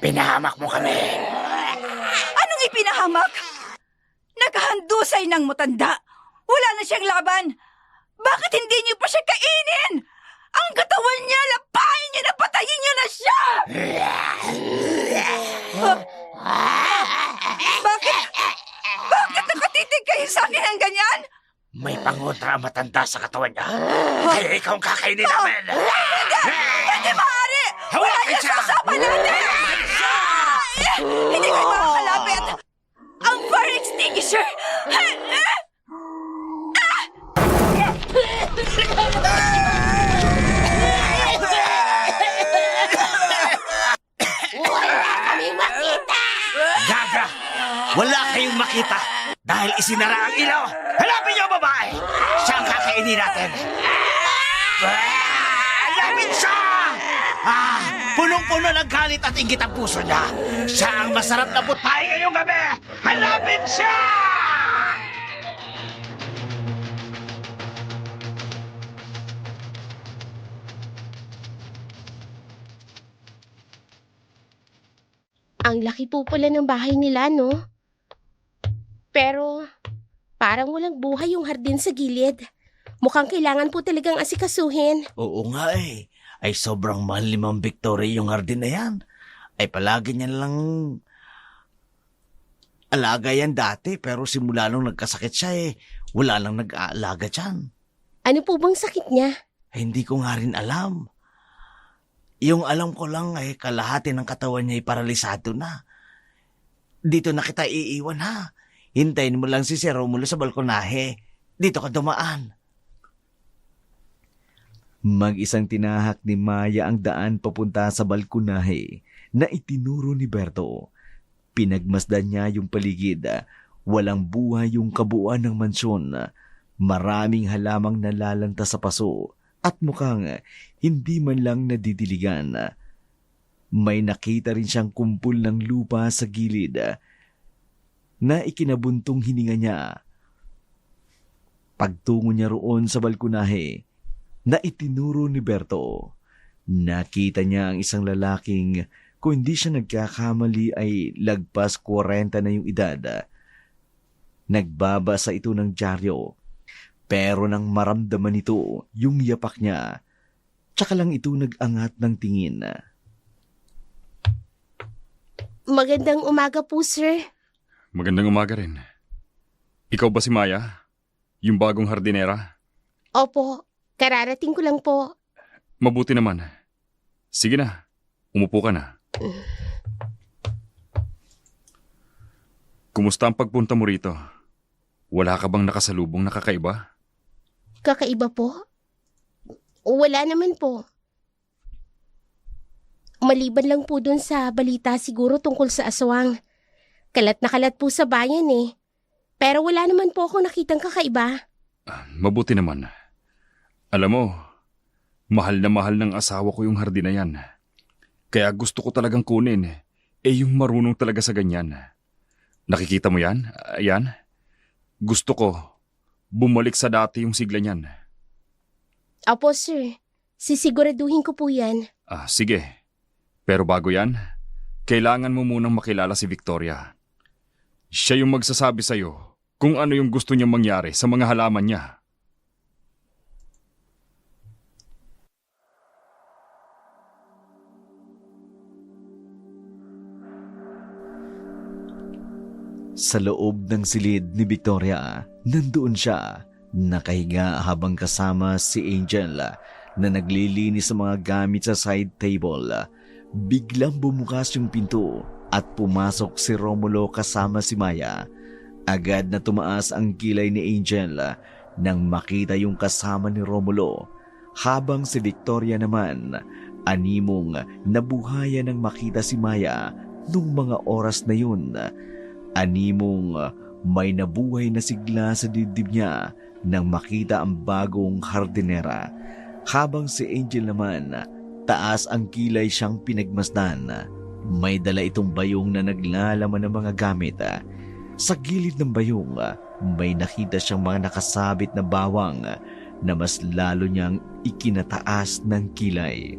Pinahamak mo kami. Anong ipinahamak? Naghahandusay ng matanda. Wala na siyang laban. Bakit hindi niyo pa siya kainin? Ang katawan niya, lapain niyo na, patayin niyo na siya! Bakit nakatitig kayo sa akin ng ganyan? May pangontra ang matanda sa katawan niya. Kaya ikaw ang kakainin namin. Hindi maaari! Wala Hawakan niya siya! sa usapan natin! Hindi kayo makakalapit! Ang fire extinguisher! Gaga! Wala kayong makita dahil isinara ang ilaw. Hanapin niyo ang babae! Siya ang kakainin natin. Hanapin siya! Punong-puno ng galit at inggit ang puso niya. Siya ang masarap na putay ngayong gabi. Hanapin siya! Ang laki po pala ng bahay nila, no? Pero parang walang buhay yung hardin sa gilid. Mukhang kailangan po talagang asikasuhin. Oo nga eh. Ay sobrang mahal ni Ma'am Victoria yung hardin na yan. Ay palagi niya lang alaga yan dati pero simula nung nagkasakit siya wala lang nag-aalaga dyan. Ano po bang sakit niya? Ay, hindi ko nga rin alam. Yung alam ko lang ay kalahati ng katawan niya ay paralisado na. Dito na kita iiwan ha. Hintayin mo lang si Sir Romulo sa balkonahe. Dito ka dumaan. Mag-isang tinahak ni Maya ang daan papunta sa balkonahe na itinuro ni Berto. Pinagmasdan niya yung paligid. Walang buhay yung kabuuan ng mansyon. Maraming halamang nalalanta sa paso at mukhang hindi man lang nadidiligan. May nakita rin siyang kumpul ng lupa sa gilid na ikinabuntong hininga niya. Pagtungo niya roon sa balkonahe na itinuro ni Berto, nakita niya ang isang lalaking kung hindi siya nagkakamali ay lagpas 40 na yung edad. Nagbabasa ito ng dyaryo, pero nang maramdaman ito yung yapak niya, tsaka lang ito nag-angat ng tingin. Magandang umaga po, sir. Magandang umaga rin. Ikaw ba si Maya? Yung bagong hardinera? Opo, kararating ko lang po. Mabuti naman. Sige na, umupo ka na. Kumusta ang pagpunta mo rito? Wala ka bang nakasalubong na kakaiba? Kakaiba po? Wala naman po. Maliban lang po dun sa balita siguro tungkol sa aswang. Kalat na kalat po sa bayan eh. Pero wala naman po ako nakitang kakaiba. Mabuti naman. Alam mo, mahal na mahal ng asawa ko yung hardin na yan. Kaya gusto ko talagang kunin. Yung marunong talaga sa ganyan. Nakikita mo yan? Ayan. Gusto ko bumalik sa dati yung sigla niyan. Opo, sir. Sisiguraduhin ko po yan. Sige. Pero bago yan, kailangan mo munang makilala si Victoria. Siya yung magsasabi sa'yo kung ano yung gusto niyang mangyari sa mga halaman niya. Sa loob ng silid ni Victoria, nandoon siya, nakahiga habang kasama si Angel na naglilinis sa mga gamit sa side table. Biglang bumukas yung pinto at pumasok si Romulo kasama si Maya. Agad na tumaas ang kilay ni Angel nang makita yung kasama ni Romulo, habang si Victoria naman animong nabuhayan nang makita si Maya nung mga oras na yun. Animong may nabuhay na sigla sa dibdib niya nang makita ang bagong hardinera, habang si Angel naman taas ang kilay siyang pinagmasdan. May dala itong bayong na naglalaman ng mga gamit. Sa gilid ng bayong, may nakita siyang mga nakasabit na bawang na mas lalo niyang ikinataas ng kilay.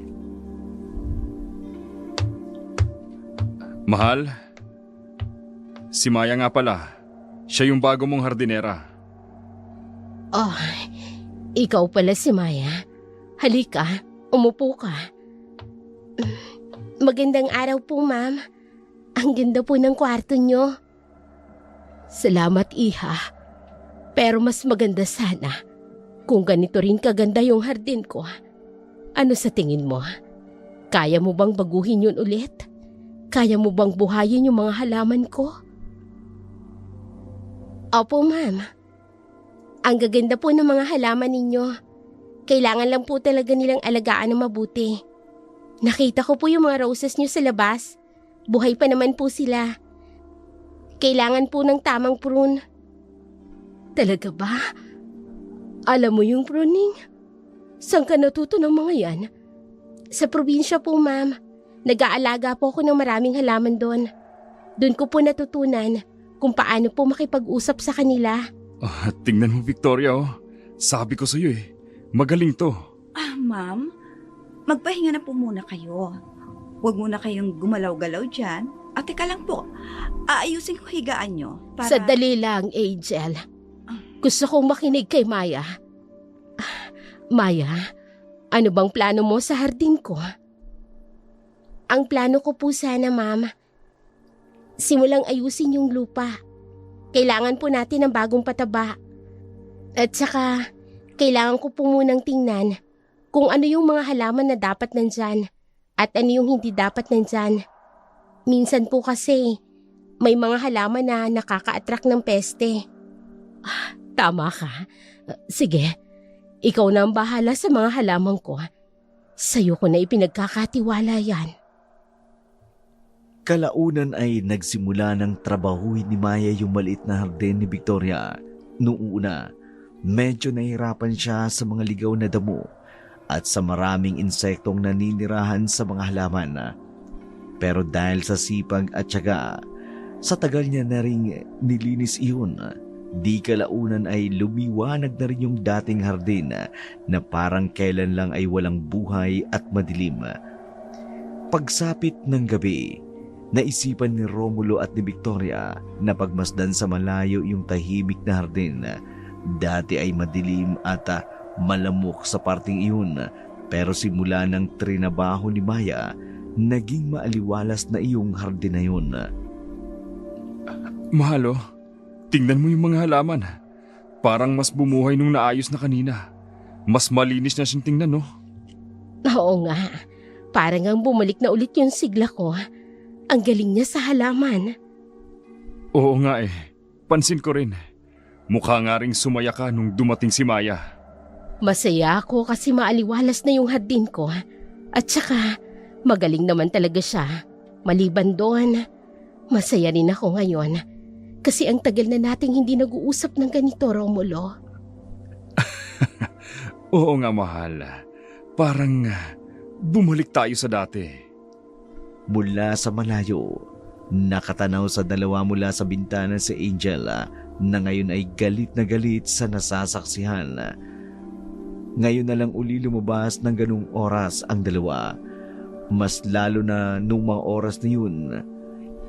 Mahal? Si Maya nga pala. Siya yung bago mong hardinera. Oh, ikaw pala si Maya. Halika, umupo ka. Magandang araw po, ma'am. Ang ganda po ng kwarto nyo. Salamat, iha. Pero mas maganda sana kung ganito rin kaganda yung hardin ko. Ano sa tingin mo? Kaya mo bang baguhin yun ulit? Kaya mo bang buhayin yung mga halaman ko? Opo, ma'am. Ang gaganda po ng mga halaman ninyo. Kailangan lang po talaga nilang alagaan ng mabuti. Nakita ko po yung mga roses nyo sa labas. Buhay pa naman po sila. Kailangan po ng tamang prune. Talaga ba? Alam mo yung pruning? Saan ka natuto ng mga yan? Sa probinsya po, ma'am. Nag-aalaga po ako ng maraming halaman doon. Doon ko po natutunan kung paano po makipag-usap sa kanila. Tingnan mo, Victoria, oh. Sabi ko sa'yo eh. Magaling to. Ma'am, magpahinga na po muna kayo. Huwag muna kayong gumalaw-galaw dyan. At teka lang po, aayusin ko higaan nyo para... Sandali lang, Angel. Gusto kong makinig kay Maya. Maya, ano bang plano mo sa hardin ko? Ang plano ko po sana, ma'am, simulang ayusin yung lupa. Kailangan po natin ng bagong pataba. At saka, kailangan ko po munang tingnan kung ano yung mga halaman na dapat nandyan at ano yung hindi dapat nandyan. Minsan po kasi, may mga halaman na nakaka-attract ng peste. Tama ka. Sige, ikaw na ang bahala sa mga halaman ko. Sa'yo ko na ipinagkakatiwala yan. Kalaunan ay nagsimula ng trabahuin ni Maya yung maliit na hardin ni Victoria. Noong una, medyo nahirapan siya sa mga ligaw na damo at sa maraming insektong naninirahan sa mga halaman. Pero dahil sa sipag at tiyaga, sa tagal niya na ring nilinis iyon, di kalaunan ay lumiwanag na rin yung dating hardin na parang kailan lang ay walang buhay at madilim. Pagsapit ng gabi, naisipan ni Romulo at ni Victoria na pagmasdan sa malayo yung tahimik na hardin. Dati ay madilim at malamok sa parting iyon, pero simula ng trinabaho ni Maya, naging maaliwalas na iyong hardin na yun. Mahal, oh. Tingnan mo yung mga halaman. Parang mas bumuhay nung naayos na kanina. Mas malinis na siyang tingnan, no? Oo nga, parang ang bumalik na ulit yung sigla ko. Ang galing niya sa halaman. Oo nga eh. Pansin ko rin. Mukha nga ring sumaya ka nung dumating si Maya. Masaya ako kasi maaliwalas na yung hardin ko. At saka, magaling naman talaga siya. Maliban doon, masaya rin ako ngayon. Kasi ang tagal na nating hindi nag-uusap ng ganito, Romulo. Oo nga, mahal. Parang bumalik tayo sa dati. Mula sa malayo, nakatanaw sa dalawa mula sa bintana si Angel na ngayon ay galit na galit sa nasasaksihan. Ngayon na lang uli lumabas ng ganung oras ang dalawa. Mas lalo na nung mga oras na yun,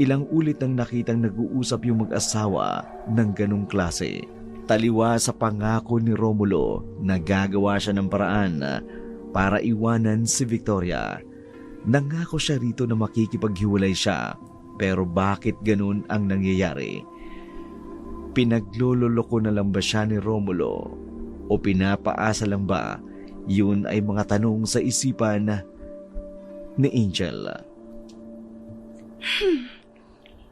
ilang ulit nang nakitang nag-uusap yung mag-asawa ng ganung klase. Taliwa sa pangako ni Romulo na gagawa siya ng paraan para iwanan si Victoria. Nangako siya rito na makikipaghiwalay siya, pero bakit ganun ang nangyayari? Pinaglololoko na lang ba siya ni Romulo o pinapaasa lang ba? Yun ay mga tanong sa isipan ni Angel.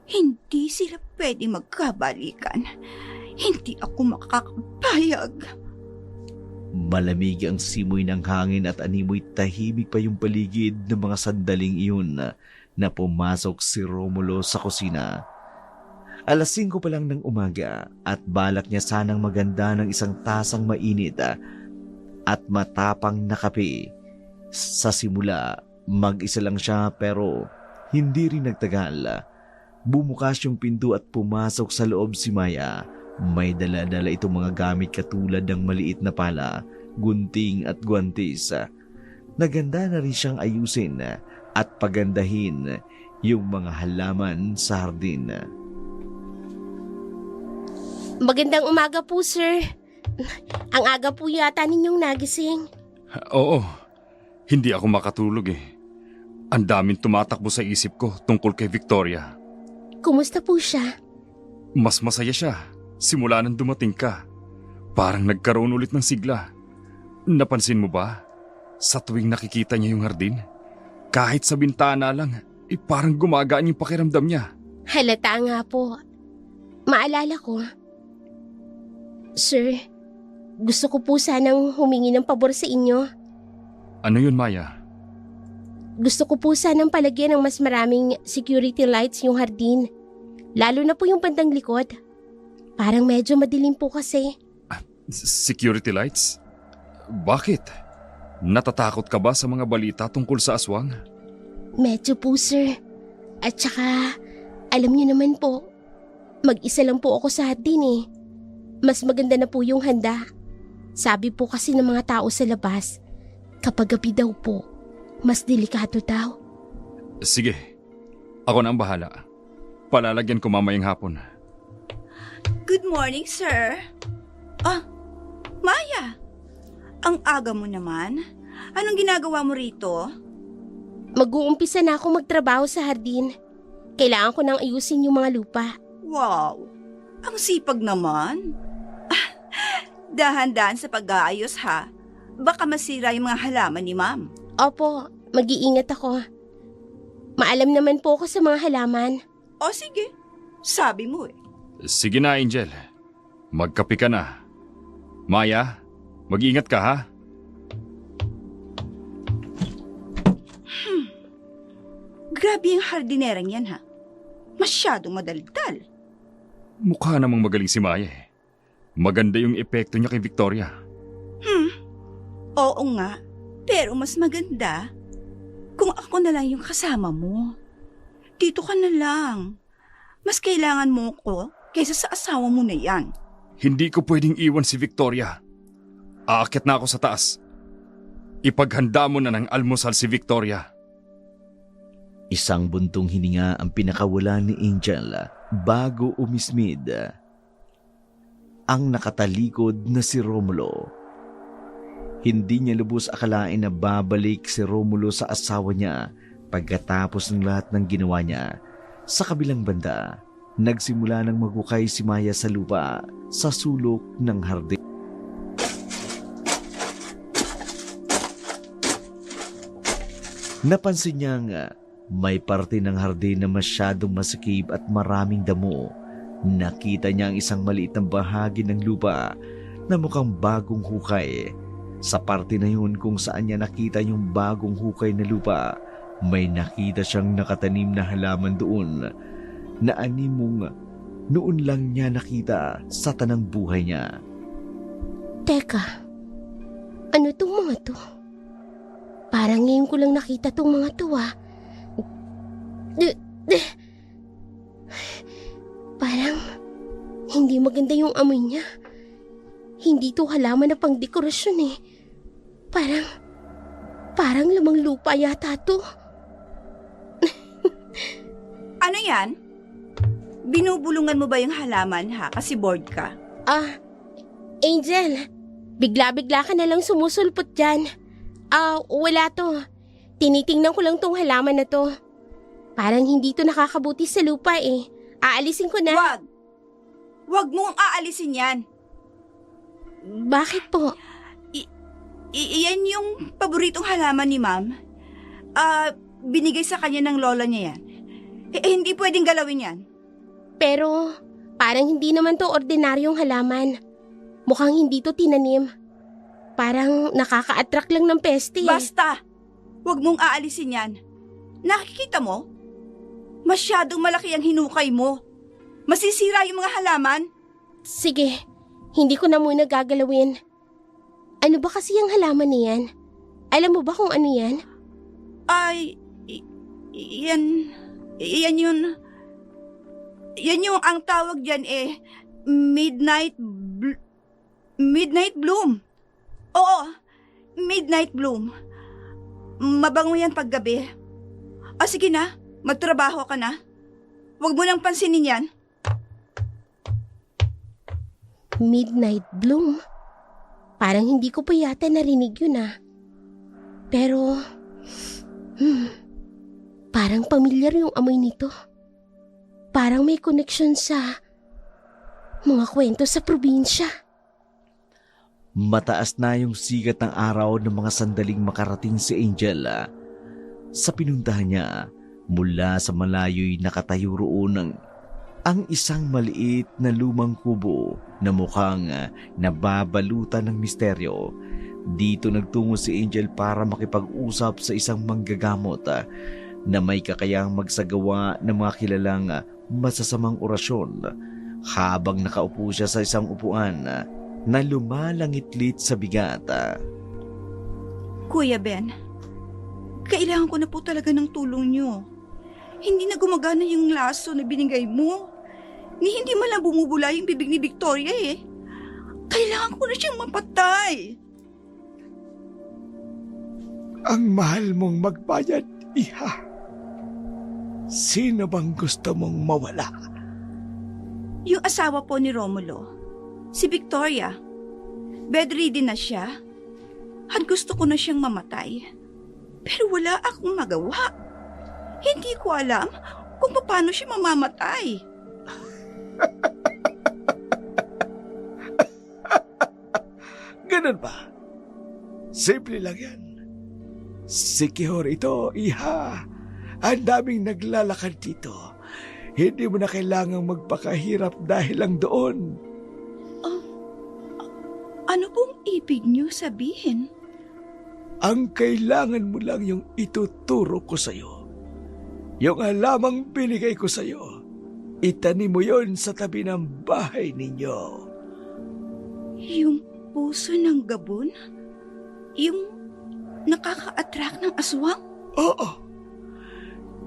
Hindi sila pwede magkabalikan. Hindi ako makakapayag. Malamig ang simoy ng hangin at animoy tahimik pa yung paligid ng mga sandaling iyon na pumasok si Romulo sa kusina. 5:00 pa lang ng umaga at balak niya sanang maganda ng isang tasang mainit at matapang na kape. Sa simula, mag-isa lang siya pero hindi rin nagtagal. Bumukas yung pinto at pumasok sa loob si Maya. May dala-dala itong mga gamit katulad ng maliit na pala, gunting at guwantes. Naganda na rin siyang ayusin at pagandahin yung mga halaman sa hardin. Magandang umaga po, sir. Ang aga po yata ninyong nagising. Oo, hindi ako makatulog eh. Ang daming tumatakbo sa isip ko tungkol kay Victoria. Kumusta po siya? Mas masaya siya simula nang dumating ka. Parang nagkaroon ulit ng sigla. Napansin mo ba? Sa tuwing nakikita niya yung hardin, kahit sa bintana lang, parang gumagaan yung pakiramdam niya. Halata nga po. Maalala ko. Sir, gusto ko po sanang humingi ng pabor sa inyo. Ano yun, Maya? Gusto ko po sanang palagyan ng mas maraming security lights yung hardin. Lalo na po yung bandang likod. Parang medyo madilim po kasi. Security lights? Bakit? Natatakot ka ba sa mga balita tungkol sa aswang? Medyo po, sir. At saka, alam niyo naman po, mag-isa lang po ako sa hardin eh. Mas maganda na po yung handa. Sabi po kasi ng mga tao sa labas, kapag gabi daw po, mas delikado daw. Sige, ako na ang bahala. Palalagyan ko mamayang hapon. Good morning, sir. Ah, Maya. Ang aga mo naman. Anong ginagawa mo rito? Mag-uumpisa na ako magtrabaho sa hardin. Kailangan ko nang ayusin yung mga lupa. Wow, ang sipag naman. Dahan-dahan sa pag-aayos ha. Baka masira yung mga halaman ni ma'am. Opo, mag-iingat ako. Maalam naman po ako sa mga halaman. O sige, sabi mo eh. Sige na, Angel. Magkape ka na. Maya, mag-ingat ka ha. Grabe yung hardinerang yan ha. Masyadong madaldal. Mukha namang magaling si Maya eh. Maganda yung epekto niya kay Victoria. Oo nga, pero mas maganda kung ako na lang yung kasama mo. Dito ka na lang. Mas kailangan mo ko kaysa sa asawa mo na yan. Hindi ko pwedeng iwan si Victoria. Aakyat na ako sa taas. Ipaghanda mo na ng almusal si Victoria. Isang buntong hininga ang pinakawala ni Angel bago umismid. Ang nakatalikod na si Romulo. Hindi niya lubos akalain na babalik si Romulo sa asawa niya pagkatapos ng lahat ng ginawa niya. Sa kabilang banda, nagsimula ng magukay si Maya sa lupa sa sulok ng hardin. Napansin niyang may parte ng hardin na masyadong masikip at maraming damo. Nakita niya ang isang maliit na bahagi ng lupa na mukhang bagong hukay. Sa parte na yun kung saan niya nakita yung bagong hukay na lupa, may nakita siyang nakatanim na halaman doon na animong noon lang niya nakita sa tanang buhay niya. Teka, ano tong mga to? Parang ngayon ko lang nakita tong mga to ah. Parang hindi maganda yung amoy niya. Hindi to halaman na pang dekorasyon eh. Parang lamang lupa yata to. Ano yan? Binubulungan mo ba yung halaman ha? Kasi bored ka. Angel, bigla-bigla ka na lang sumusulpot dyan. Wala to. Tinitingnan ko lang tong halaman na to. Parang hindi to nakakabuti sa lupa eh. Aalisin ko na. Wag mong aalisin yan. Bakit po? Iyan yung paboritong halaman ni ma'am. Binigay sa kanya ng lola niya yan. Hindi pwedeng galawin yan. Pero parang hindi naman to ordinaryong halaman. Mukhang hindi to tinanim. Parang nakaka-attract lang ng peste. Basta! Wag mong aalisin yan. Nakikita mo? Masyadong malaki ang hinukay mo. Masisira yung mga halaman. Sige, hindi ko na muna gagalawin. Ano ba kasi yung halaman na yan? Alam mo ba kung ano yan? Yan yung ang tawag dyan midnight bloom. Oo, midnight bloom. Mabango yan paggabi. Sige na, Magtrabaho ka na. Huwag mo nang pansinin yan. Midnight Bloom. Parang hindi ko pa yata narinig yun ah. Pero, parang pamilyar yung amoy nito. Parang may koneksyon sa mga kwento sa probinsya. Mataas na yung sigat ng araw ng mga sandaling makarating si Angel. Sa pinuntahan niya, mula sa malayo'y nakatayo roon ang isang maliit na lumang kubo na mukhang nababalutan ng misteryo. Dito nagtungo si Angel para makipag-usap sa isang manggagamot na may kakayahang magsagawa ng mga kilalang masasamang orasyon habang nakaupo siya sa isang upuan na lumalangitlit sa bigat. Kuya Ben, kailangan ko na po talaga ng tulong niyo. Hindi na gumagana yung laso na binigay mo. Ni hindi man lang bumubula yung bibig ni Victoria eh. Kailangan ko na siyang mapatay. Ang mahal mong magbayad, iha. Sino bang gusto mong mawala? Yung asawa po ni Romulo, si Victoria. Bedridden na siya. At gusto ko na siyang mamatay. Pero wala akong magawa. Hindi ko alam kung paano siya mamamatay. Ganun ba? Simple lang yan. Sikihor ito, iha. Ang daming naglalakad dito. Hindi mo na kailangang magpakahirap dahil lang doon. Ano pong ibig niyo sabihin? Ang kailangan mo lang yung ituturo ko sa'yo. Yung halamang binigay ko sa'yo. Itanim mo yon sa tabi ng bahay ninyo. Yung puso ng gabon? Yung nakaka-attract ng aswang? Oo.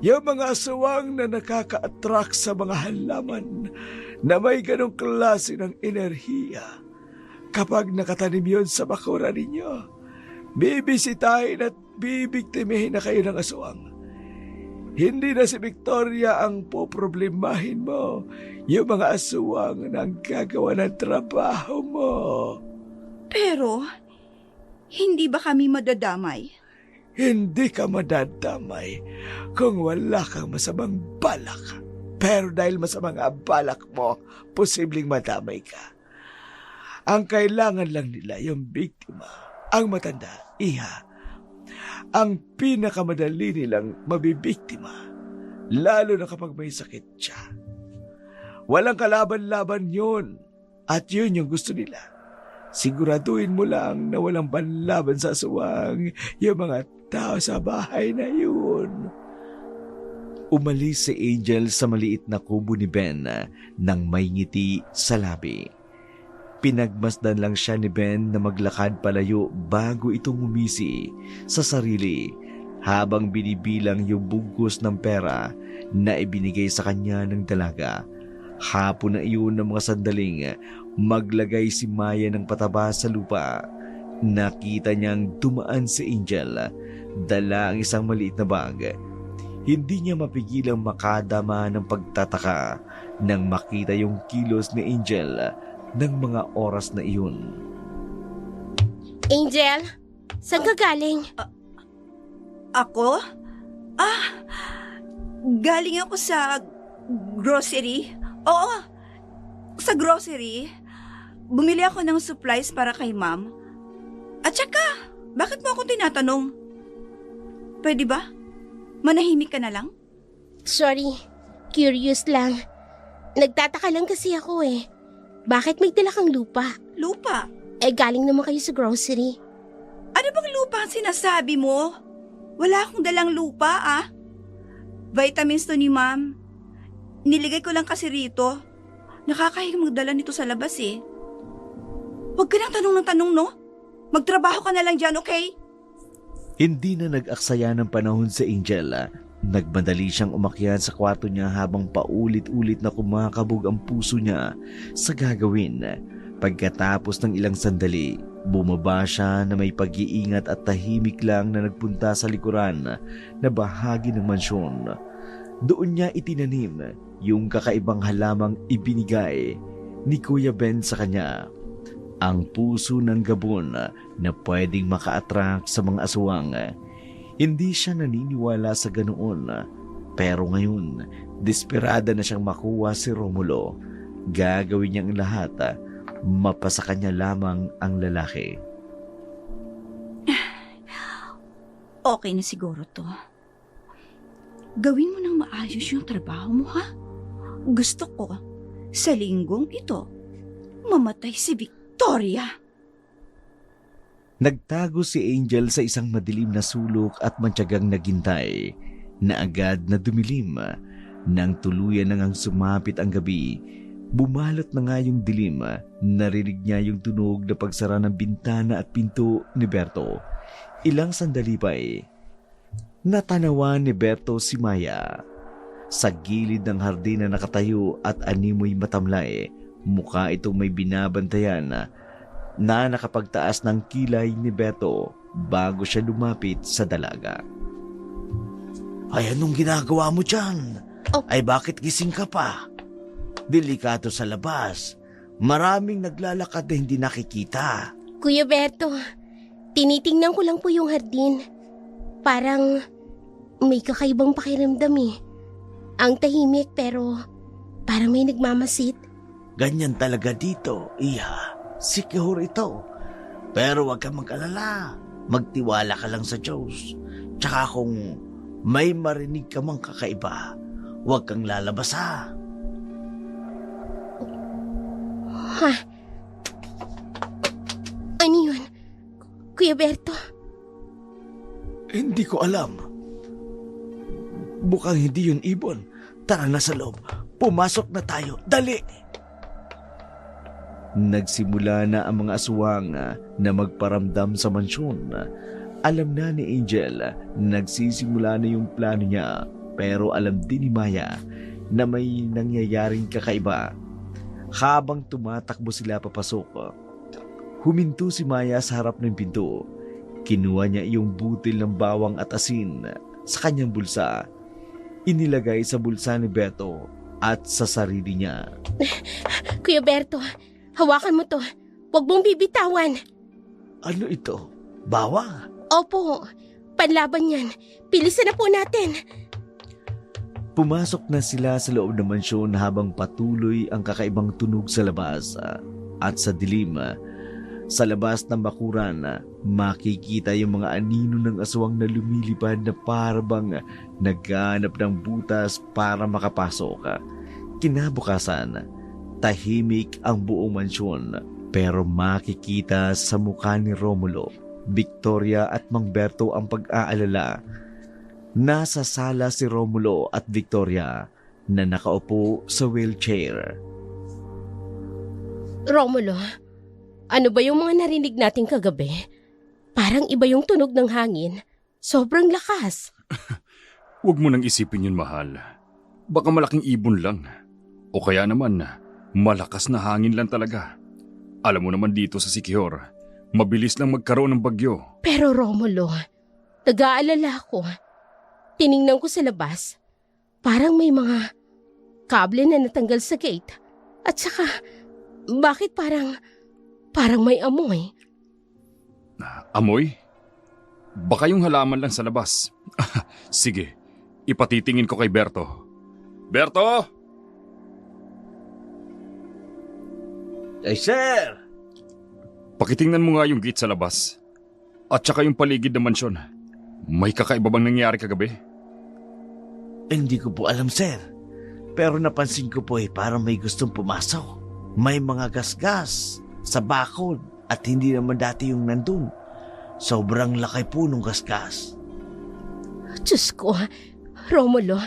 Yung mga aswang na nakaka-attract sa mga halaman na may ganong klase ng enerhiya. Kapag nakatanim yon sa bakura ninyo, bibisitahin at bibiktimahin na kayo ng aswang. Hindi na si Victoria ang poproblemahin mo. Yung mga aswang na ang gagawa ng trabaho mo. Pero, hindi ba kami madadamay? Hindi ka madadamay kung wala kang masamang balak. Pero dahil masamang balak mo, posibleng madamay ka. Ang kailangan lang nila yung biktima, ang matanda, iha. Ang pinakamadali nilang mabibiktima, lalo na kapag may sakit siya. Walang kalaban-laban yun, at yun yung gusto nila. Siguraduhin mo lang na walang banlaban sa aswang yung mga tao sa bahay na yun. Umalis si Angel sa maliit na kubo ni Ben nang may ngiti sa labi. Pinagmasdan lang siya ni Ben na maglakad palayo bago itong umisi sa sarili habang binibilang yung bugos ng pera na ibinigay sa kanya ng dalaga. Hapon na iyon ng mga sandaling maglagay si Maya ng pataba sa lupa. Nakita niyang dumaan si Angel, dala ang isang maliit na bag. Hindi niya mapigilang makadama ng pagtataka nang makita yung kilos ni Angel ng mga oras na iyon. Angel, saan ka galing? Ako? Galing ako sa grocery. Oo, sa grocery. Bumili ako ng supplies para kay ma'am. At saka, bakit mo ako tinatanong? Pwede ba? Manahimik ka na lang? Sorry, curious lang. Nagtataka lang kasi ako eh. Bakit may dala kang lupa? Lupa? Galing naman kayo sa grocery. Ano bang lupa ang sinasabi mo? Wala akong dalang lupa Vitamins to ni ma'am. Niligay ko lang kasi rito. Nakakahigang magdala nito sa labas eh. Huwag ka nang tanong ng tanong, no? Magtrabaho ka na lang dyan, okay? Hindi na nag-aksaya ng panahon si Angel. Nagmadali siyang umakyat sa kwarto niya habang paulit-ulit na kumakabog ang puso niya sa gagawin. Pagkatapos ng ilang sandali, bumaba siya na may pag-iingat at tahimik lang na nagpunta sa likuran na bahagi ng mansyon. Doon niya itinanim yung kakaibang halamang ibinigay ni Kuya Ben sa kanya. Ang puso ng Gabon na pwedeng maka-attract sa mga aswang. Hindi siya naniniwala sa ganoon. Pero ngayon, desperada na siyang makuha si Romulo. Gagawin niya ang lahat, mapasa kanya lamang ang lalaki. Okay na siguro to. Gawin mo ng maayos yung trabaho mo, ha? Gusto ko, sa linggong ito, mamatay si Victoria. Nagtago si Angel sa isang madilim na sulok at mantyagang naghintay na agad na dumilim. Nang tuluyan na ngang sumapit ang gabi, bumalot na nga yung dilim. Narinig niya yung tunog na pagsara ng bintana at pinto ni Berto. Ilang sandali pa natanawan ni Berto si Maya. Sa gilid ng hardin na nakatayo at animoy matamlay, mukha itong may binabantayan na nakapagtaas ng kilay ni Berto bago siya lumapit sa dalaga. Ay, anong ginagawa mo dyan? Oh. Ay, bakit gising ka pa? Delikato sa labas. Maraming naglalakad na hindi nakikita. Kuya Berto, tinitingnan ko lang po yung hardin. Parang may kakaibang pakiramdam eh. Ang tahimik pero parang may nagmamasid. Ganyan talaga dito, Iha. Secure ito. Pero huwag kang mag-alala. Magtiwala ka lang sa Diyos. Tsaka kung may marinig ka mang kakaiba, huwag kang lalabas, ha. Ha? Ano yun? Kuya Berto? Hindi ko alam. Mukhang hindi yun ibon. Tara na sa loob. Pumasok na tayo. Dali! Nagsimula na ang mga aswang na magparamdam sa mansyon. Alam na ni Angel, nagsisimula na yung plano niya, pero alam din ni Maya na may nangyayaring kakaiba. Habang tumatakbo sila papasok, huminto si Maya sa harap ng pinto. Kinuha niya yung butil ng bawang at asin sa kanyang bulsa. Inilagay sa bulsa ni Berto at sa sarili niya. Kuya Berto, hawakan mo to. Huwag mong bibitawan. Ano ito? Bawang? Opo, panlaban yan. Pilisan na po natin. Pumasok na sila sa loob ng mansyon habang patuloy ang kakaibang tunog sa labas. At sa dilim, sa labas ng bakuran, makikita yung mga anino ng aswang na lumilipad na parabang naghanap ng butas para makapasok. Kinabukasan, tahimik ang buong mansyon, pero makikita sa mukha ni Romulo, Victoria at Mang Berto ang pag-aalala. Nasa sala si Romulo at Victoria na nakaupo sa wheelchair. Romulo, ano ba yung mga narinig natin kagabi? Parang iba yung tunog ng hangin. Sobrang lakas. Huwag mo nang isipin yun, mahal. Baka malaking ibon lang. O kaya naman, malakas na hangin lang talaga. Alam mo naman dito sa Siquijor, mabilis lang magkaroon ng bagyo. Pero Romulo, nag-aalala ako. Tiningnan ko sa labas. Parang may mga kable na natanggal sa gate. At saka, bakit parang may amoy? Amoy? Baka yung halaman lang sa labas. Sige, ipatitingin ko kay Berto. Berto! Ay, sir! Pakitingnan mo nga yung gate sa labas. At saka yung paligid ng mansyon. May kakaiba bang nangyari kagabi? Hindi ko po alam, sir. Pero napansin ko po parang may gustong pumasok. May mga gasgas sa bakod at hindi naman dati yung nandun. Sobrang laki po nung gasgas. Diyos ko, Romulo,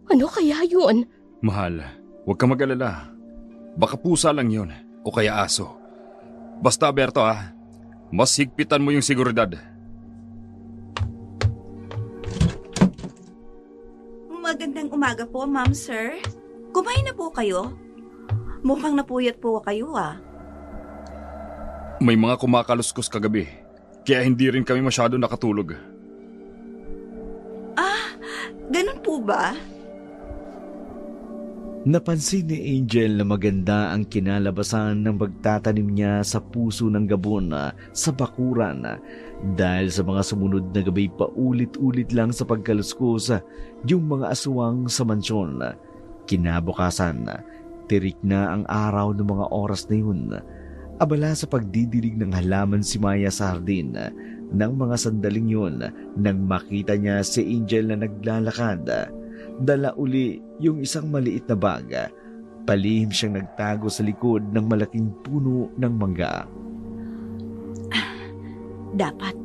ano kaya yun? Mahal, huwag ka mag-alala. Baka pusa lang yun o kaya aso. Basta Berto mas higpitan mo yung seguridad. Magandang umaga po, ma'am, sir. Kumain na po kayo? Mukhang napuyat po kayo, May mga kumakaluskos kagabi, kaya hindi rin kami masyado nakatulog. Ganun po ba? Napansin ni Angel na maganda ang kinalabasan ng pagtatanim niya sa puso ng gabon sa bakuran dahil sa mga sumunod na gabi paulit-ulit lang sa pagkaluskos yung mga aswang sa mansyon. Kinabukasan, tirik na ang araw ng mga oras na yun. Abala sa pagdidilig ng halaman si Maya sa hardin ng mga sandaling yun nang makita niya si Angel na naglalakad. Dala uli yung isang maliit na bag. Palihim siyang nagtago sa likod ng malaking puno ng mangga. Dapat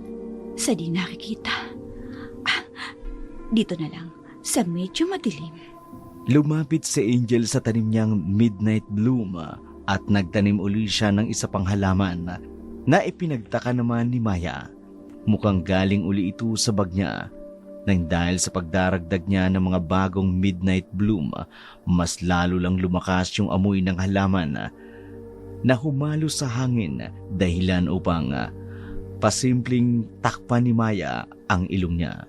sa di nakikita. Dito na lang, sa medyo madilim. Lumapit si Angel sa tanim niyang midnight bloom at nagtanim uli siya ng isa pang halaman na ipinagtaka naman ni Maya. Mukhang galing uli ito sa bag niya. Nang dahil sa pagdaragdag niya ng mga bagong midnight bloom, mas lalo lang lumakas yung amoy ng halaman na humalo sa hangin dahilan upang pasimpleng takpan ni Maya ang ilong niya.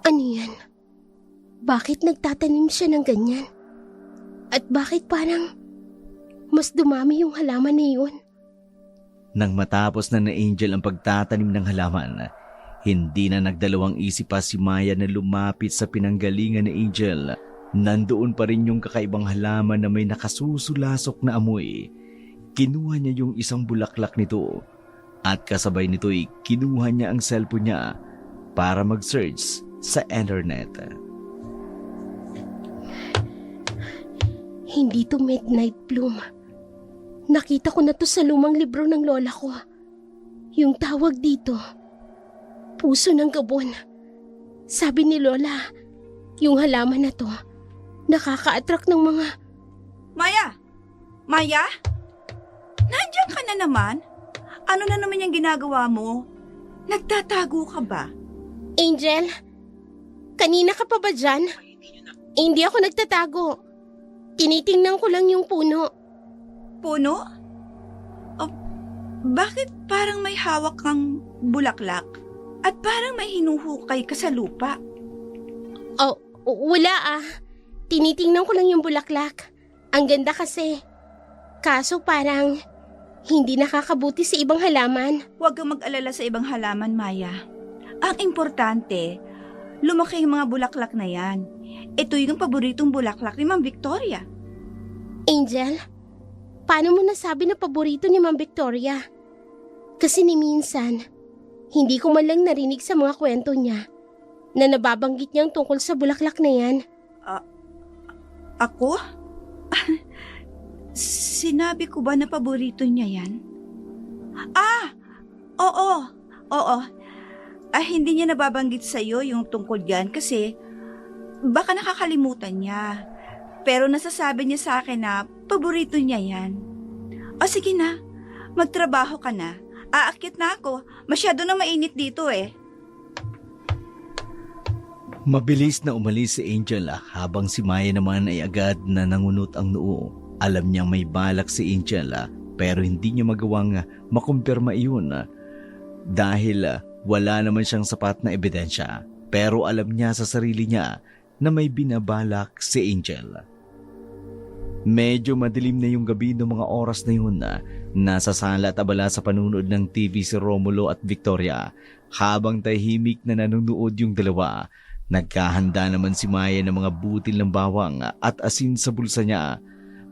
Ano yan? Bakit nagtatanim siya ng ganyan? At bakit parang mas dumami yung halaman na yun? Nang matapos na Angel ang pagtatanim ng halaman, hindi na nagdalawang isip pa si Maya na lumapit sa pinanggalingan ni Angel. Nandoon pa rin yung kakaibang halaman na may nakasusulasok na amoy. Kinuha niya yung isang bulaklak nito at kasabay nito'y kinuha niya ang cellphone niya para mag-search sa internet. Hindi to midnight bloom. Nakita ko na to sa lumang libro ng lola ko. Yung tawag dito, puso ng gabon. Sabi ni lola, yung halaman na to, nakaka-attract ng mga... Maya! Maya? Nandiyan ka na naman? Ano na naman yung ginagawa mo? Nagtatago ka ba? Angel, kanina ka pa ba dyan? Hindi ako nagtatago. Tinitingnan ko lang yung puno. Puno? Oh, bakit parang may hawak kang bulaklak? At parang may hinuhukay ka sa lupa? Oh, wala ah. Tinitingnan ko lang yung bulaklak. Ang ganda kasi. Kaso parang hindi nakakabuti sa ibang halaman. Huwag kang mag-alala sa ibang halaman, Maya. Ang importante, lumaki yung mga bulaklak na yan. Ito yung paboritong bulaklak ni Ma'am Victoria. Angel, paano mo nasabi na paborito ni Ma'am Victoria? Kasi ni minsan, hindi ko man lang narinig sa mga kwento niya na nababanggit niyang tungkol sa bulaklak na yan. Ako? Sinabi ko ba na paborito niya yan? Oo. Hindi niya nababanggit sa'yo yung tungkol yan kasi baka nakakalimutan niya. Pero nasasabi niya sa akin na paborito niya yan. O sige na, magtrabaho ka na. Aakyat na ako. Masyado na mainit dito eh. Mabilis na umalis si Angel habang si Maya naman ay agad na nangunot ang noo. Alam niyang may balak si Angel pero hindi niya magawang makumpirma iyon dahil wala naman siyang sapat na ebidensya. Pero alam niya sa sarili niya na may binabalak si Angel. Medyo madilim na yung gabi ng mga oras na yun. Nasa sala at abala sa panunood ng TV si Romulo at Victoria. Habang tahimik na nanonood yung dalawa, nagkahanda naman si Maya ng mga butil ng bawang at asin sa bulsa niya.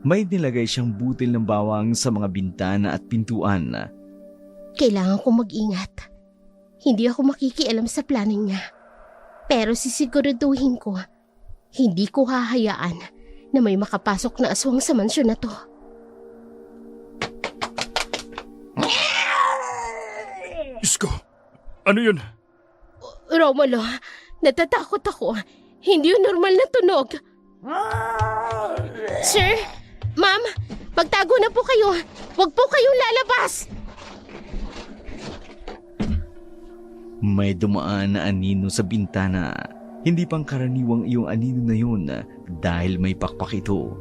May nilagay siyang butil ng bawang sa mga bintana at pintuan. Kailangan ko mag-ingat. Hindi ako makikialam sa plano niya. Pero sisiguraduhin ko, hindi ko hahayaan na may makapasok na aswang sa mansyon na to. Isko, ano yun? Romulo, natatakot ako. Hindi yun normal na tunog. Sir, ma'am, magtago na po kayo. Huwag po kayong lalabas. May dumaan na anino sa bintana. Hindi pang karaniwang iyong anino na yun dahil may pakpak ito.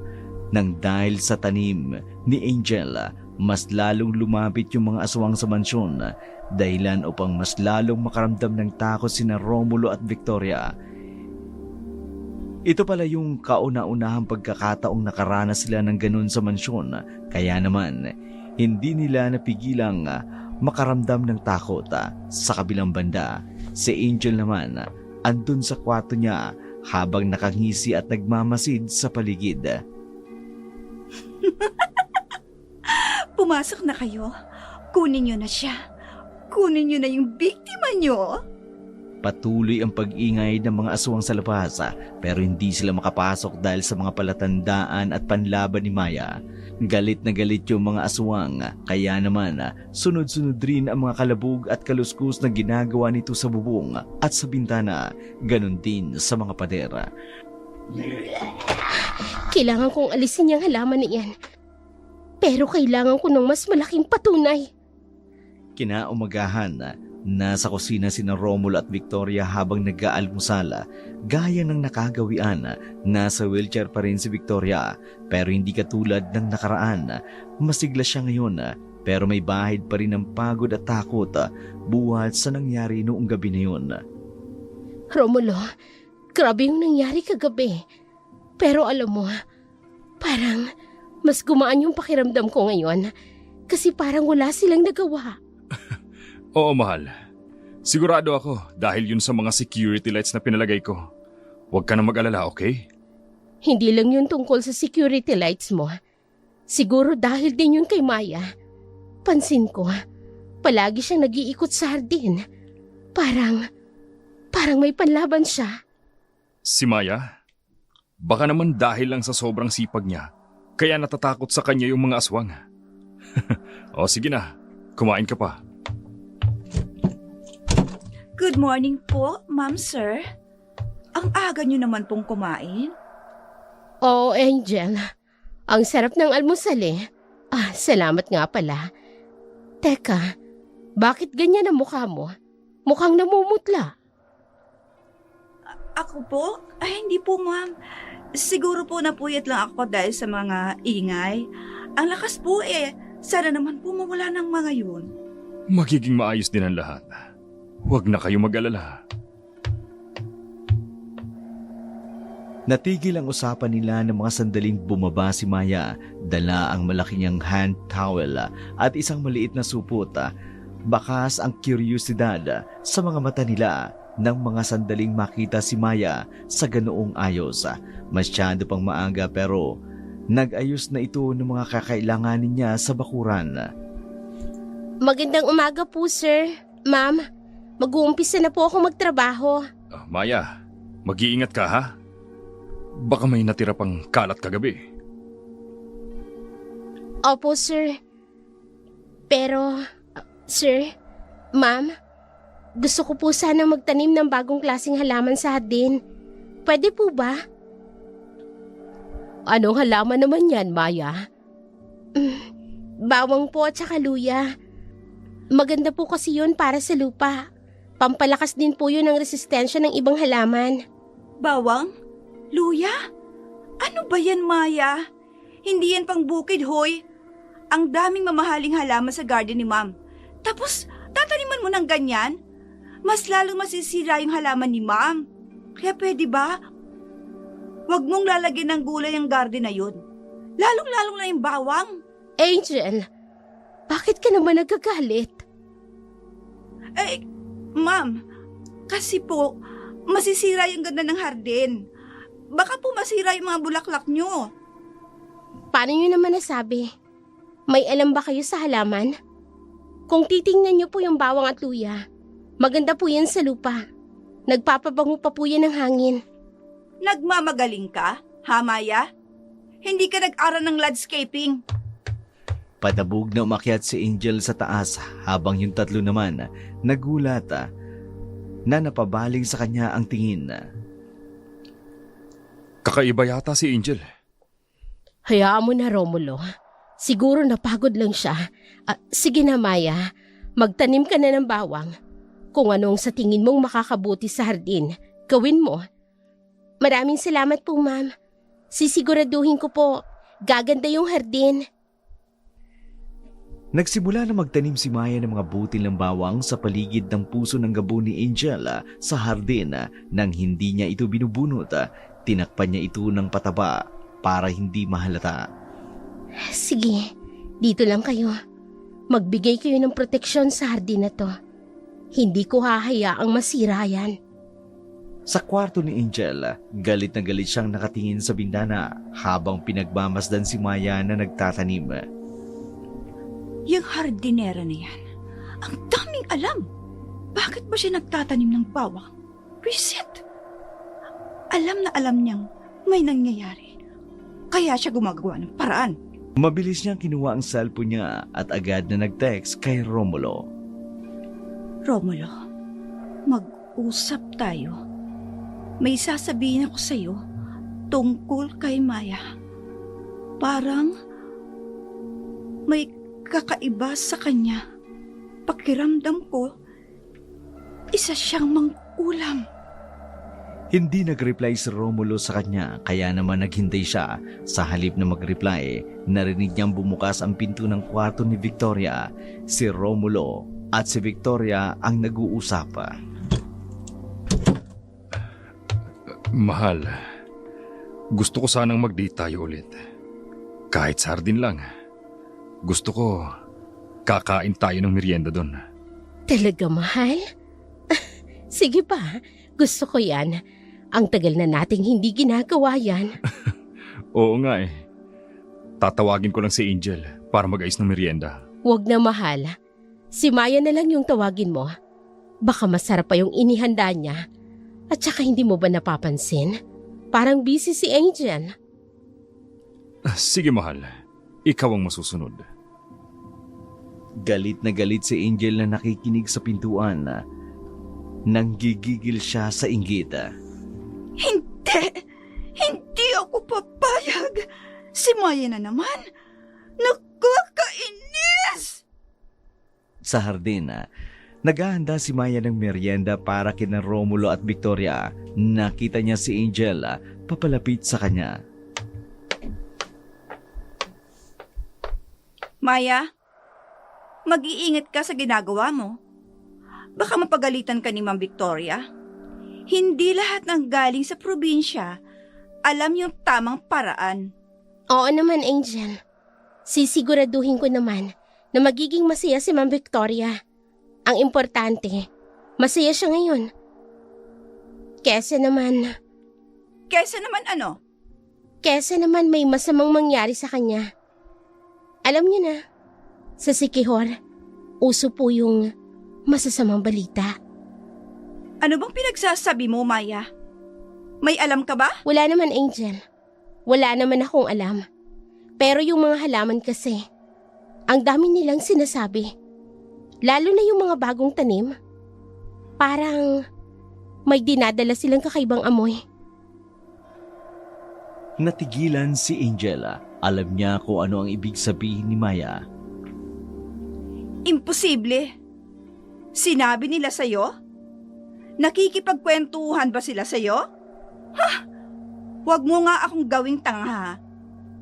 Nang dahil sa tanim ni Angel, mas lalong lumapit yung mga aswang sa mansyon, dahilan upang mas lalong makaramdam ng takot sina Romulo at Victoria. Ito pala yung kauna-unahang pagkakataong nakaranas sila ng ganun sa mansyon, kaya naman hindi nila napigilang makaramdam ng takot. Sa kabilang banda, si Angel naman andun sa kwarto niya habang nakangisi at nagmamasid sa paligid. Pumasok na kayo. Kunin niyo na siya. Kunin niyo na yung biktima niyo. Patuloy ang pag-ingay ng mga aswang sa labas, pero hindi sila makapasok dahil sa mga palatandaan at panlaban ni Maya. Galit na galit yung mga aswang, kaya naman sunod-sunod rin ang mga kalabog at kaluskus na ginagawa nito sa bubong at sa bintana, ganun din sa mga padera. Kailangan kong alisin yung halaman na yan. Pero kailangan ko ng mas malaking patunay. Kinaumagahan, nasa kusina sina Romulo at Victoria habang nag-aalmusal. Gaya ng nakagawian, nasa wheelchair pa rin si Victoria, pero hindi katulad ng nakaraan. Masigla siya ngayon, pero may bahid pa rin ng pagod at takot buhat sa nangyari noong gabi na yun. Romulo, grabe yung nangyari kagabi. Pero alam mo, parang mas gumaan yung pakiramdam ko ngayon kasi parang wala silang nagawa. Oo, mahal. Sigurado ako dahil yun sa mga security lights na pinalagay ko. Huwag ka na mag-alala, okay? Hindi lang yun tungkol sa security lights mo. Siguro dahil din yun kay Maya. Pansin ko, palagi siyang nag-iikot sa hardin. Parang may panlaban siya. Si Maya? Baka naman dahil lang sa sobrang sipag niya, kaya natatakot sa kanya yung mga aswang. O sige na, kumain ka pa. Good morning po, ma'am, sir. Ang aga niyo naman pong kumain. Oh, Angel. Ang sarap ng almusal eh. Salamat nga pala. Teka, bakit ganyan ang mukha mo? Mukhang namumutla. Ako po? Ay, hindi po, ma'am. Siguro po napuyat lang ako dahil sa mga ingay. Ang lakas po eh. Sana naman po mawala ng mga yun. Magiging maayos din ang lahat. Huwag na kayo mag-alala. Natigil ang usapan nila ng mga sandaling bumaba si Maya. Dala ang malaki niyang hand towel at isang maliit na supot. Bakas ang kuryosidad sa mga mata nila nang mga sandaling makita si Maya sa ganoong ayos. Masyado pang maaga pero nag-ayos na ito ng mga kakailanganin niya sa bakuran. Magandang umaga po, sir. Ma'am, mag-uumpisa na po ako magtrabaho. Maya, mag-iingat ka ha? Baka may natira pang kalat kagabi. Opo, sir. Pero, sir, ma'am, gusto ko po sana magtanim ng bagong klaseng halaman sa hardin. Pwede po ba? Anong halaman naman yan, Maya? Bawang po at saka luya. Maganda po kasi yun para sa lupa. Pampalakas din po yun ng resistensya ng ibang halaman. Bawang? Luya? Ano ba yan, Maya? Hindi yan pang bukid, hoy. Ang daming mamahaling halaman sa garden ni Ma'am. Tapos, tataniman mo ng ganyan? Mas lalong masisira yung halaman ni Ma'am. Kaya pwede ba? Huwag mong lalagyan ng gulay ang garden na yun. Lalong-lalong na yung bawang. Angel, bakit ka naman nagagalit? Eh, Ma'am, kasi po, masisira yung ganda ng hardin. Baka po masira yung mga bulaklak nyo. Paano nyo naman nasabi? May alam ba kayo sa halaman? Kung titingnan nyo po yung bawang at luya, maganda po yan sa lupa. Nagpapabango pa po yan ng hangin. Nagmamagaling ka, ha, Maya? Hindi ka nag-aral ng landscaping. Padabog na umakyat si Angel sa taas habang yung tatlo naman nagulat na napabaling sa kanya ang tingin. Kakaiba yata si Angel. Hayaan mo na, Romulo. Siguro napagod lang siya. Sige na, Maya. Magtanim ka na ng bawang. Kung anong sa tingin mong makakabuti sa hardin, gawin mo. Maraming salamat po, ma'am. Sisiguraduhin ko po, gaganda yung hardin. Nagsimula na magtanim si Maya ng mga butil ng bawang sa paligid ng puso ng gabo ni Angel sa hardin nang hindi niya ito binubunot. Tinakpan niya ito ng pataba para hindi mahalata. Sige, dito lang kayo. Magbigay kayo ng proteksyon sa hardin na to. Hindi ko hahayaang masira yan. Sa kwarto ni Angel, galit na galit siyang nakatingin sa bintana habang pinagmamasdan si Maya na nagtatanim. Yung hardinera na yan, ang daming alam. Bakit ba siya nagtatanim ng bawang? Reset! Alam na alam niyang may nangyayari. Kaya siya gumagawa ng paraan. Mabilis niyang kinuha ang cellphone niya at agad na nag-text kay Romulo. Romulo, mag-usap tayo. May sasabihin ako sa'yo tungkol kay Maya. Parang may kakaiba sa kanya. Pakiramdam ko, isa siyang mangkulam. Hindi nag-reply si Romulo sa kanya kaya naman naghintay siya. Sa halip na mag-reply, narinig niyang bumukas ang pinto ng kwarto ni Victoria. Si Romulo at si Victoria ang nag-uusap. Mahal, gusto ko sanang mag-date tayo ulit. Kahit sa hardin lang. Gusto ko, kakain tayo ng merienda doon. Talaga, mahal? Sige pa, gusto ko yan. Ang tagal na nating hindi ginagawa yan. Oo nga eh. Tatawagin ko lang si Angel para mag-ayos ng merienda. Huwag na, mahal. Si Maya na lang yung tawagin mo. Baka masarap pa yung inihanda niya. At saka hindi mo ba napapansin? Parang busy si Angel. Sige mahal, ikaw ang masusunod. Galit na galit si Angel na nakikinig sa pintuan. Nanggigigil siya sa inggit. Hindi! Hindi ako papayag! Si Maya na naman! Nakakainis! Sa hardin, naghahanda si Maya ng merienda para kina Romulo at Victoria. Nakita niya si Angel papalapit sa kanya. Maya, mag-iingat ka sa ginagawa mo. Baka mapagalitan ka ni Ma'am Victoria. Hindi lahat ng galing sa probinsya alam yung tamang paraan. Oo naman, Angel. Sisiguraduhin ko naman na magiging masaya si Ma'am Victoria. Ang importante, masaya siya ngayon. Kesa naman Ano? Kesa naman may masamang mangyari sa kanya. Alam niyo na, sa Sikihor, uso po yung masasamang balita. Ano bang pinagsasabi mo, Maya? May alam ka ba? Wala naman, Angel. Wala naman akong alam. Pero yung mga halaman kasi, ang dami nilang sinasabi. Lalo na yung mga bagong tanim. Parang may dinadala silang kakaibang amoy. Natigilan si Angela. Alam niya kung ano ang ibig sabihin ni Maya. Imposible. Sinabi nila sa'yo? Nakikipagkwentuhan ba sila sa'yo? Ha? Huwag mo nga akong gawing tanga ha.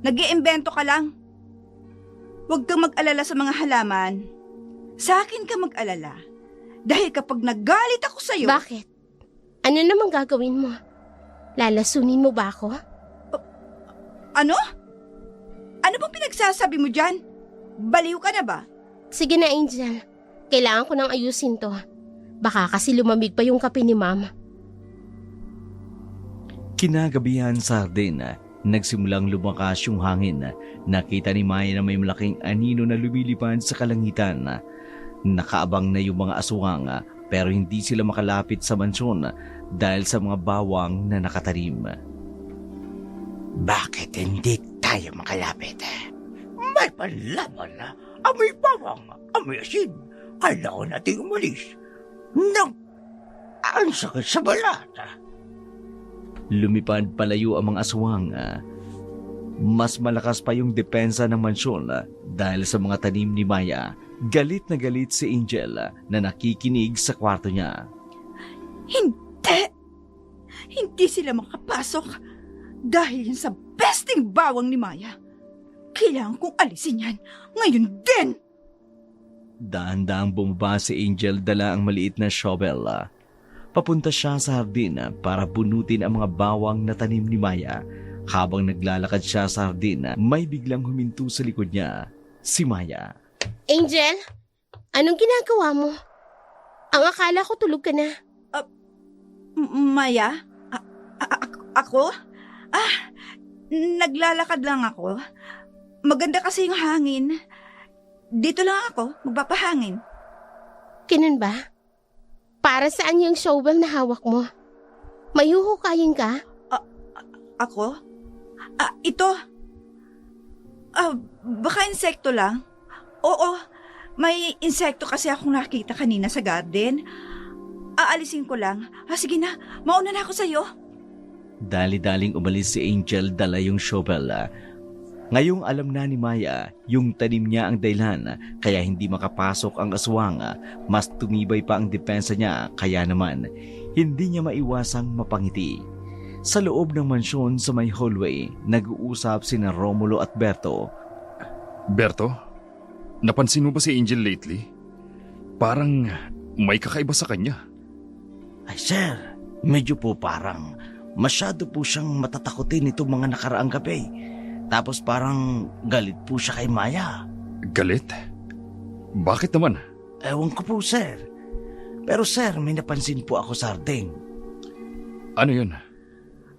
Nag-iimbento ka lang. Huwag kang mag-alala sa mga halaman. Sa akin ka mag-alala. Dahil kapag nagalit ako sa'yo... Bakit? Ano namang gagawin mo? Lalasunin mo ba ako? Ano? Ano bang pinagsasabi mo dyan? Baliw ka na ba? Sige na, Angel. Kailangan ko nang ayusin to. Baka kasi lumamig pa yung kape ni Mama. Kinagabihan sa hardin, nagsimulang lumakas yung hangin. Nakita ni Maya na may malaking anino na lumilipad sa kalangitan. Nakaabang na yung mga aswang pero hindi sila makalapit sa mansyon dahil sa mga bawang na nakatanim. Bakit hindi tayo makalapit? May palaman na amoy bawang, amoy asin. Kailangan natin umalis. Nang, ang sakit sa balat. Lumipad palayo ang mga aswang. Mas malakas pa yung depensa ng mansyon dahil sa mga tanim ni Maya. Galit na galit si Angel na nakikinig sa kwarto niya. Hindi! Hindi sila makapasok dahil yan sa besting bawang ni Maya. Kailangan kong alisin yan ngayon din! Dahan-dahang bumaba si Angel, dala ang maliit na shovel. Papunta siya sa hardin para bunutin ang mga bawang na tanim ni Maya. Habang naglalakad siya sa hardin, may biglang huminto sa likod niya, si Maya. Angel, anong ginagawa mo? Ang akala ko tulog ka na. Maya? Ako? Naglalakad lang ako. Maganda kasi yung hangin. Dito lang ako, magpapahangin. Ganun ba? Para saan yung shovel na hawak mo? May huhukayin ka? Ako? Ito. Baka insekto lang. Oo, may insekto kasi akong nakita kanina sa garden. Aalisin ko lang. Sige na, mauna na ako sa'yo. Dali-daling umalis si Angel, dala yung shovel. Ngayong alam na ni Maya, yung tanim niya ang dahilan kaya hindi makapasok ang aswang. Mas tumibay pa ang depensa niya, kaya naman hindi niya maiwasang mapangiti. Sa loob ng mansyon sa may hallway, nag-uusap sina Romulo at Berto. Berto, napansin mo ba si Angel lately? Parang may kakaiba sa kanya. Ay sir, medyo po parang masyado po siyang matatakutin itong mga nakaraang gabi. Tapos parang galit po siya kay Maya. Galit? Bakit naman? Ewan ko po sir. Pero sir, may napansin po ako sa hardin. Ano yun?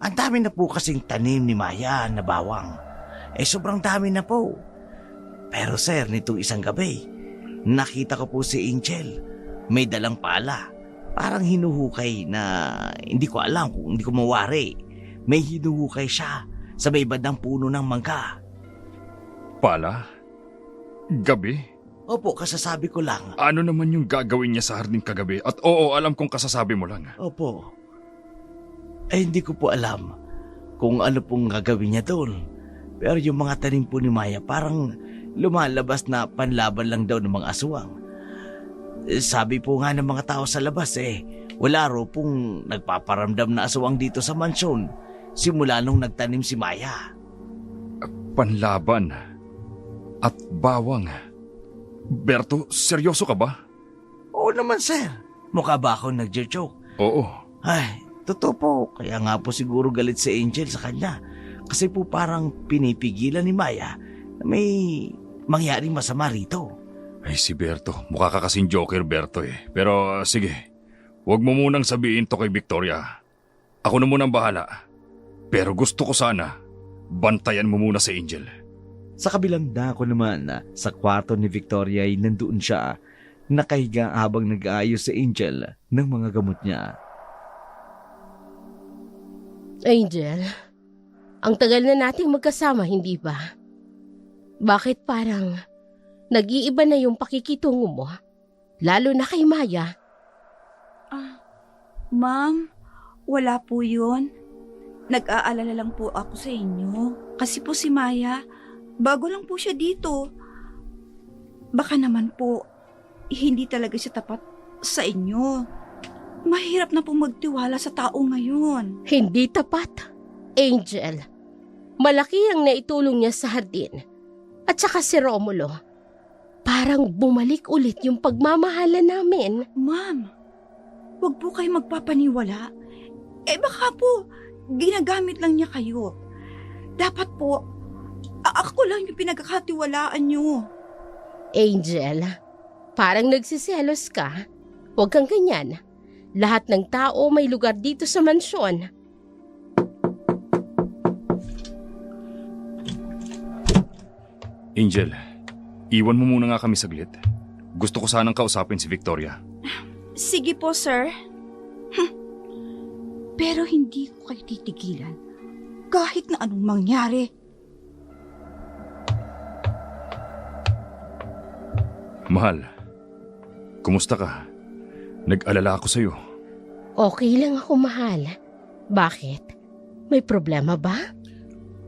Ang dami na po kasing tanim ni Maya na bawang. Sobrang dami na po. Pero sir, nitong isang gabi, nakita ko po si Angel. May dalang pala. Parang hinuhukay na hindi ko alam kung hindi ko mawari. May hinuhukay siya sa may bandang puno ng mangga. Pala? Gabi? Opo, kasasabi ko lang. Ano naman yung gagawin niya sa hardin kagabi? At oo, alam kong kasasabi mo lang. Opo. Hindi ko po alam kung ano pong gagawin niya doon. Pero yung mga tanim po ni Maya parang lumalabas na panlaban lang daw ng mga aswang. Sabi po nga ng mga tao sa labas wala raw pong nagpaparamdam na aswang dito sa mansyon simula nung nagtanim si Maya. Panlaban at bawang. Berto, seryoso ka ba? Oo naman sir. Mukha ba akong nagjo-joke? Oo. Ay, totoo po. Kaya nga po siguro galit si Angel sa kanya. Kasi po parang pinipigilan ni Maya na may mangyaring masama rito. Ay si Berto, mukha ka kasing joker Berto Pero sige, huwag mo munang sabihin to kay Victoria. Ako na munang bahala. Pero gusto ko sana, bantayan mo muna si Angel. Sa kabilang dako naman, sa kwarto ni Victoria ay nandoon siya, nakahiga habang nag-aayos si Angel ng mga gamot niya. Angel, ang tagal na nating magkasama, hindi ba? Bakit parang nag-iiba na yung pakikitungo mo? Lalo na kay Maya. Ma'am, wala po yun. Nag-aalala lang po ako sa inyo. Kasi po si Maya, bago lang po siya dito. Baka naman po, hindi talaga siya tapat sa inyo. Mahirap na po magtiwala sa tao ngayon. Hindi tapat, Angel. Malaki ang naitulong niya sa hardin. At saka si Romulo. Parang bumalik ulit yung pagmamahala namin. Ma'am, wag po kayo magpapaniwala. Baka po, ginagamit lang niya kayo. Dapat po, ako lang yung pinagkakatiwalaan niyo. Angel, parang nagsiselos ka. Huwag kang ganyan. Lahat ng tao may lugar dito sa mansyon. Angel, iwan mo muna nga kami saglit. Gusto ko sanang kausapin si Victoria. Sige po, sir. Pero hindi ko kayo titigilan kahit na anong mangyari. Mahal, kumusta ka? Nag-alala ako sa'yo. Okay lang ako, mahal. Bakit? May problema ba?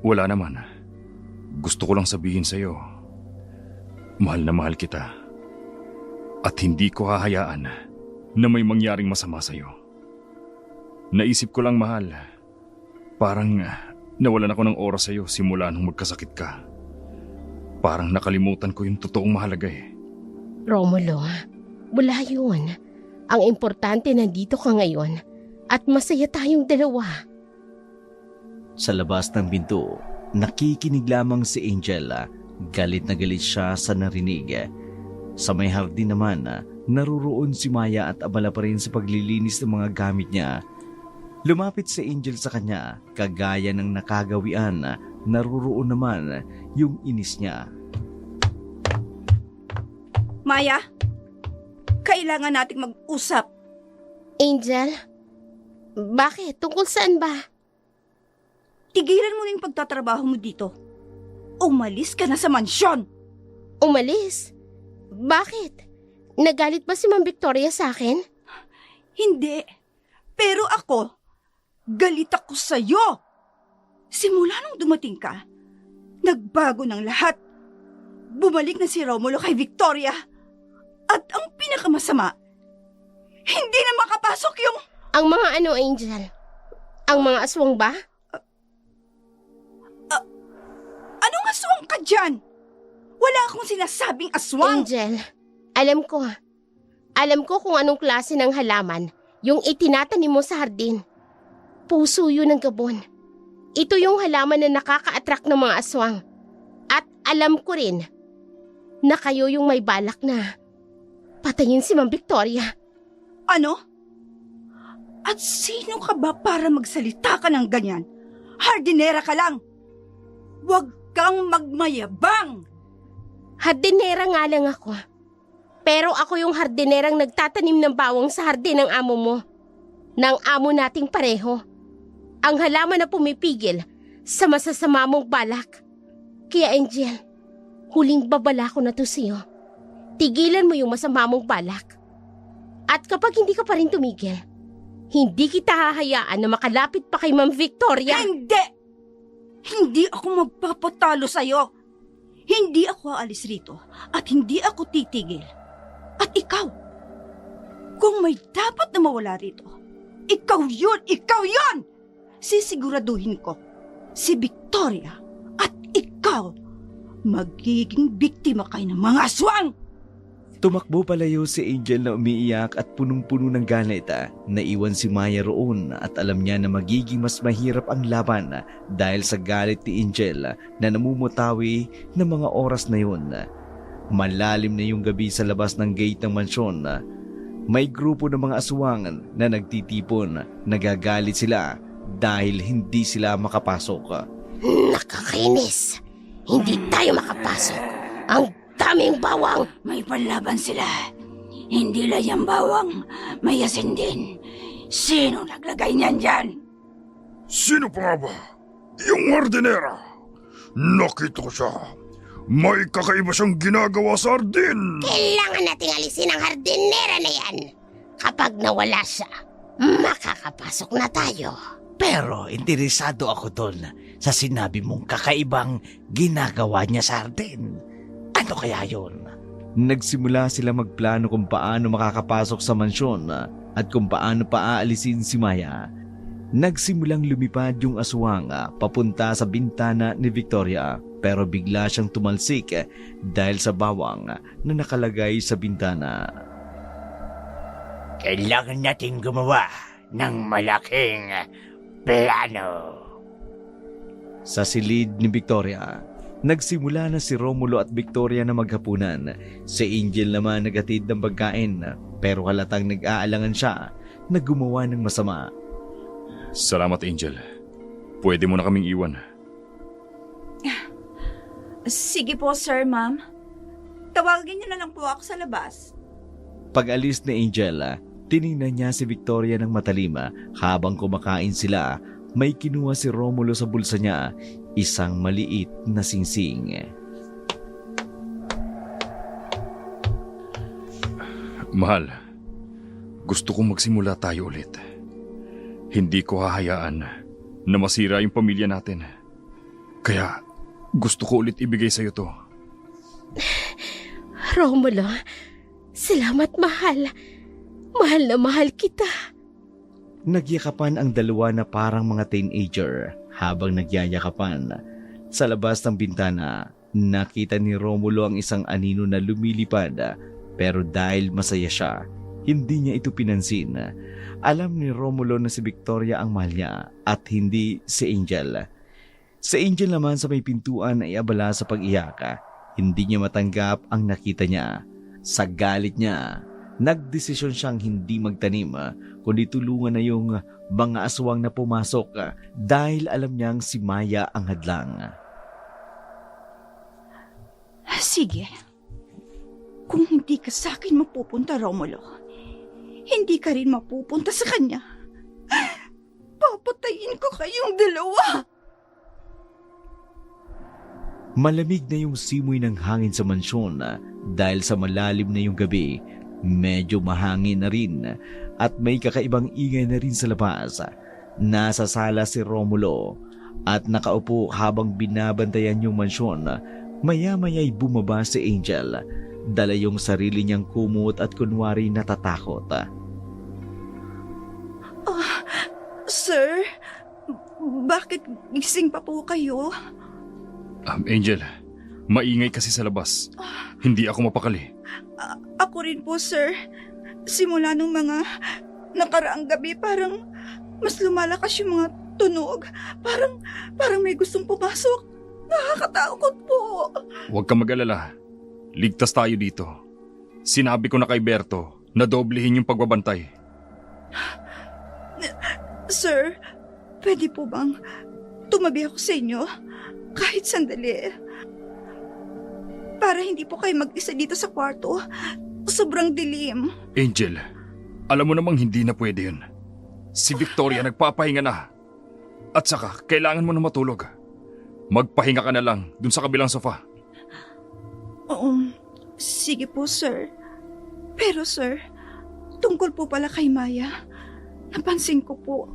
Wala naman. Gusto ko lang sabihin sa'yo, mahal na mahal kita. At hindi ko hahayaan na may mangyaring masama sa'yo. Naisip ko lang, mahal, parang nawalan ako ng oras sa'yo simula nung magkasakit ka. Parang nakalimutan ko yung totoong mahalaga Romulo, wala yun. Ang importante nandito ka ngayon at masaya tayong dalawa. Sa labas ng pinto, nakikinig lamang si Angel. Galit na galit siya sa narinig. Sa may hardin naman, naruroon si Maya at abala pa rin sa paglilinis ng mga gamit niya. Lumapit si Angel sa kanya, kagaya ng nakagawian. Naruroon naman yung inis niya. Maya, kailangan nating mag-usap. Angel, bakit? Tungkol saan ba? Tigilan mo na yung pagtatrabaho mo dito. Umalis ka na sa mansyon. Umalis? Bakit? Nagalit ba si Ma'am Victoria sa akin? Hindi. Pero ako, galit ako sa'yo. Simula nung dumating ka, nagbago ng lahat. Bumalik na si Romulo kay Victoria. At ang pinakamasama, hindi na makapasok yung... Ang mga ano, Angel? Ang mga aswang ba? Anong aswang ka dyan? Wala akong sinasabing aswang. Angel, alam ko. Alam ko kung anong klase ng halaman yung itinatanim mo sa hardin. Puso yun ng Gabon. Ito yung halaman na nakaka-attract ng mga aswang. At alam ko rin na kayo yung may balak na patayin si Ma'am Victoria. Ano? At sino ka ba para magsalita ka ng ganyan? Hardinera ka lang. Huwag kang magmayabang. Hardinera nga lang ako. Pero ako yung hardinerang nagtatanim ng bawang sa hardin ng amo mo. Ng amo nating pareho. Ang halaman na pumipigil sa masasama mong balak. Kaya Angel, huling babala ko na to sa'yo. Tigilan mo yung masama mong balak. At kapag hindi ka pa rin tumigil, hindi kita hahayaan na makalapit pa kay Ma'am Victoria. Hindi! Hindi ako magpapatalo sa'yo. Hindi ako aalis rito at hindi ako titigil. At ikaw, kung may dapat na mawala rito, ikaw yun! Ikaw yun! Sisiguraduhin ko, si Victoria at ikaw, magiging biktima kayo ng mga aswang! Tumakbo palayo si Angel na umiiyak at punong-puno ng galit. Naiwan si Maya roon at alam niya na magiging mas mahirap ang laban dahil sa galit ni Angel na namumutawi ng mga oras na yun. Malalim na yung gabi sa labas ng gate ng mansyon. May grupo ng mga aswang na nagtitipon. Nagagalit sila dahil hindi sila makapasok. Nakakainis. Hindi tayo makapasok. Ang daming bawang. May panlaban sila. Hindi lang yung bawang, may asin din. Sino naglagay niyan dyan? Sino pa nga ba? Yung hardinera. Nakita ko siya. May kakaiba siyang ginagawa sa hardin. Kailangan nating alisin ang hardinera na yan. Kapag nawala siya, makakapasok na tayo. Pero interesado ako doon sa sinabi mong kakaibang ginagawa niya sa hardin. Ano kaya yun? Nagsimula sila magplano kung paano makakapasok sa mansyon at kung paano paaalisin si Maya. Nagsimulang lumipad yung aswang papunta sa bintana ni Victoria pero bigla siyang tumalsik dahil sa bawang na nakalagay sa bintana. Kailangan natin gumawa ng malaking plano. Sa silid ni Victoria, nagsimula na si Romulo at Victoria na maghapunan. Si Angel naman naghatid ng pagkain pero halatang nag-aalangan siya na gumawa ng masama. Salamat, Angel. Pwede mo na kaming iwan. Sige po, sir, ma'am. Tawagin niyo na lang po ako sa labas. Pag-alis ni Angel, tiningnan niya si Victoria ng matalima. Habang kumakain sila, may kinuha si Romulo sa bulsa niya, isang maliit na singsing. Mahal, gusto kong magsimula tayo ulit. Hindi ko hahayaan na masira yung pamilya natin. Kaya gusto ko ulit ibigay sa'yo to. Romulo, salamat mahal. Mahal na mahal kita. Nagyakapan ang dalawa na parang mga teenager. Habang nagyayakapan, sa labas ng bintana, nakita ni Romulo ang isang anino na lumilipad Pero dahil masaya siya, hindi niya ito pinansin. Alam ni Romulo na si Victoria ang mahal niya at hindi si Angel. Si Angel naman sa may pintuan ay abala sa pag-iyak. Hindi niya matanggap ang nakita niya. Sa galit niya, nagdesisyon siyang hindi magtanim kundi tulungan na yung mga aswang na pumasok dahil alam niyang si Maya ang hadlang. Sige. Kung hindi ka sa akin mapupunta, Romulo, hindi ka rin mapupunta sa kanya. Papatayin ko kayong dalawa. Malamig na yung simoy ng hangin sa mansyon dahil sa malalim na yung gabi. Medyo mahangin na rin at may kakaibang ingay na rin sa labas. Nasa sala si Romulo at nakaupo habang binabantayan yung mansyon. Maya-maya'y bumaba si Angel. Dala yung sarili niyang kumot at kunwari natatakot. Sir, bakit gising pa po kayo? Angel, maingay kasi sa labas. Hindi ako mapakali. Ako rin po, sir. Simula nung mga nakaraang gabi, parang mas lumalakas yung mga tunog. Parang may gustong pumasok. Nakakatakot po. Huwag kang mag-alala. Ligtas tayo dito. Sinabi ko na kay Berto na doblehin yung pagbabantay. Sir, pwede po bang tumabi ako sa inyo? Kahit sandali. Para hindi po kayo mag-isa dito sa kwarto. Sobrang dilim. Angel, alam mo namang hindi na pwede yun. Si Victoria nagpapahinga na. At saka, kailangan mo na matulog. Magpahinga ka na lang dun sa kabilang sofa. Oo, sige po, sir. Pero sir, tungkol po pala kay Maya, napansin ko po,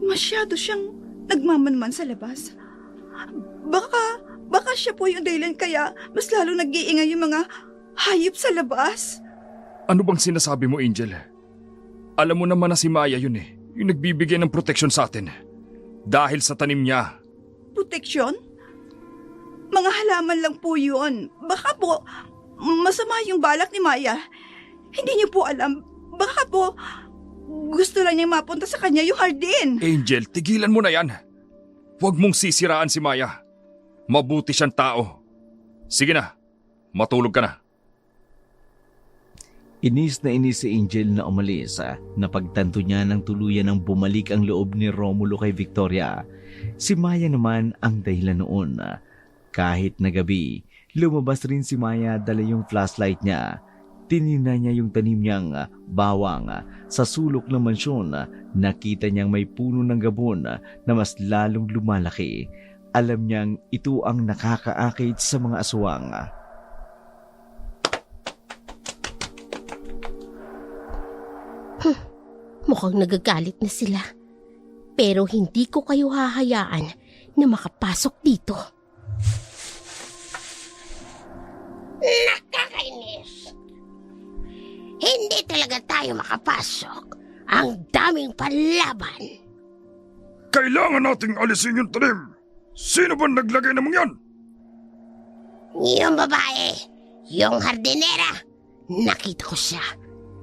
masyado siyang nagmamanman sa labas. Baka siya po yung dahilan kaya mas lalo nag-iingay yung mga hayop sa labas. Ano bang sinasabi mo, Angel? Alam mo naman na si Maya yun eh. Yung nagbibigay ng proteksyon sa atin. Dahil sa tanim niya. Proteksyon? Mga halaman lang po yun. Baka po, masama yung balak ni Maya. Hindi niyo po alam. Baka po, gusto lang niyang mapunta sa kanya yung hardin. Angel, tigilan mo na yan. Huwag mong sisiraan si Maya. Mabuti siyang tao. Sige na, matulog ka na. Inis na inis si Angel na umalis. Napagtanto niya nang tuluyan ang bumalik ang loob ni Romulo kay Victoria. Si Maya naman ang dahilan noon. Kahit na gabi, lumabas rin si Maya dala yung flashlight niya. Tinignan niya yung tanim niyang bawang sa sulok ng mansyon. Nakita niyang may puno ng gabon na mas lalong lumalaki. Alam niyang ito ang nakakaakit sa mga aswang. Mukhang nagagalit na sila. Pero hindi ko kayo hahayaan na makapasok dito. Nakakainis. Hindi talaga tayo makapasok. Ang daming panlaban. Kailangan nating alisin yung tanim. Sino ba naglagay namang yan? Yung babae, yung hardinera, nakita ko siya.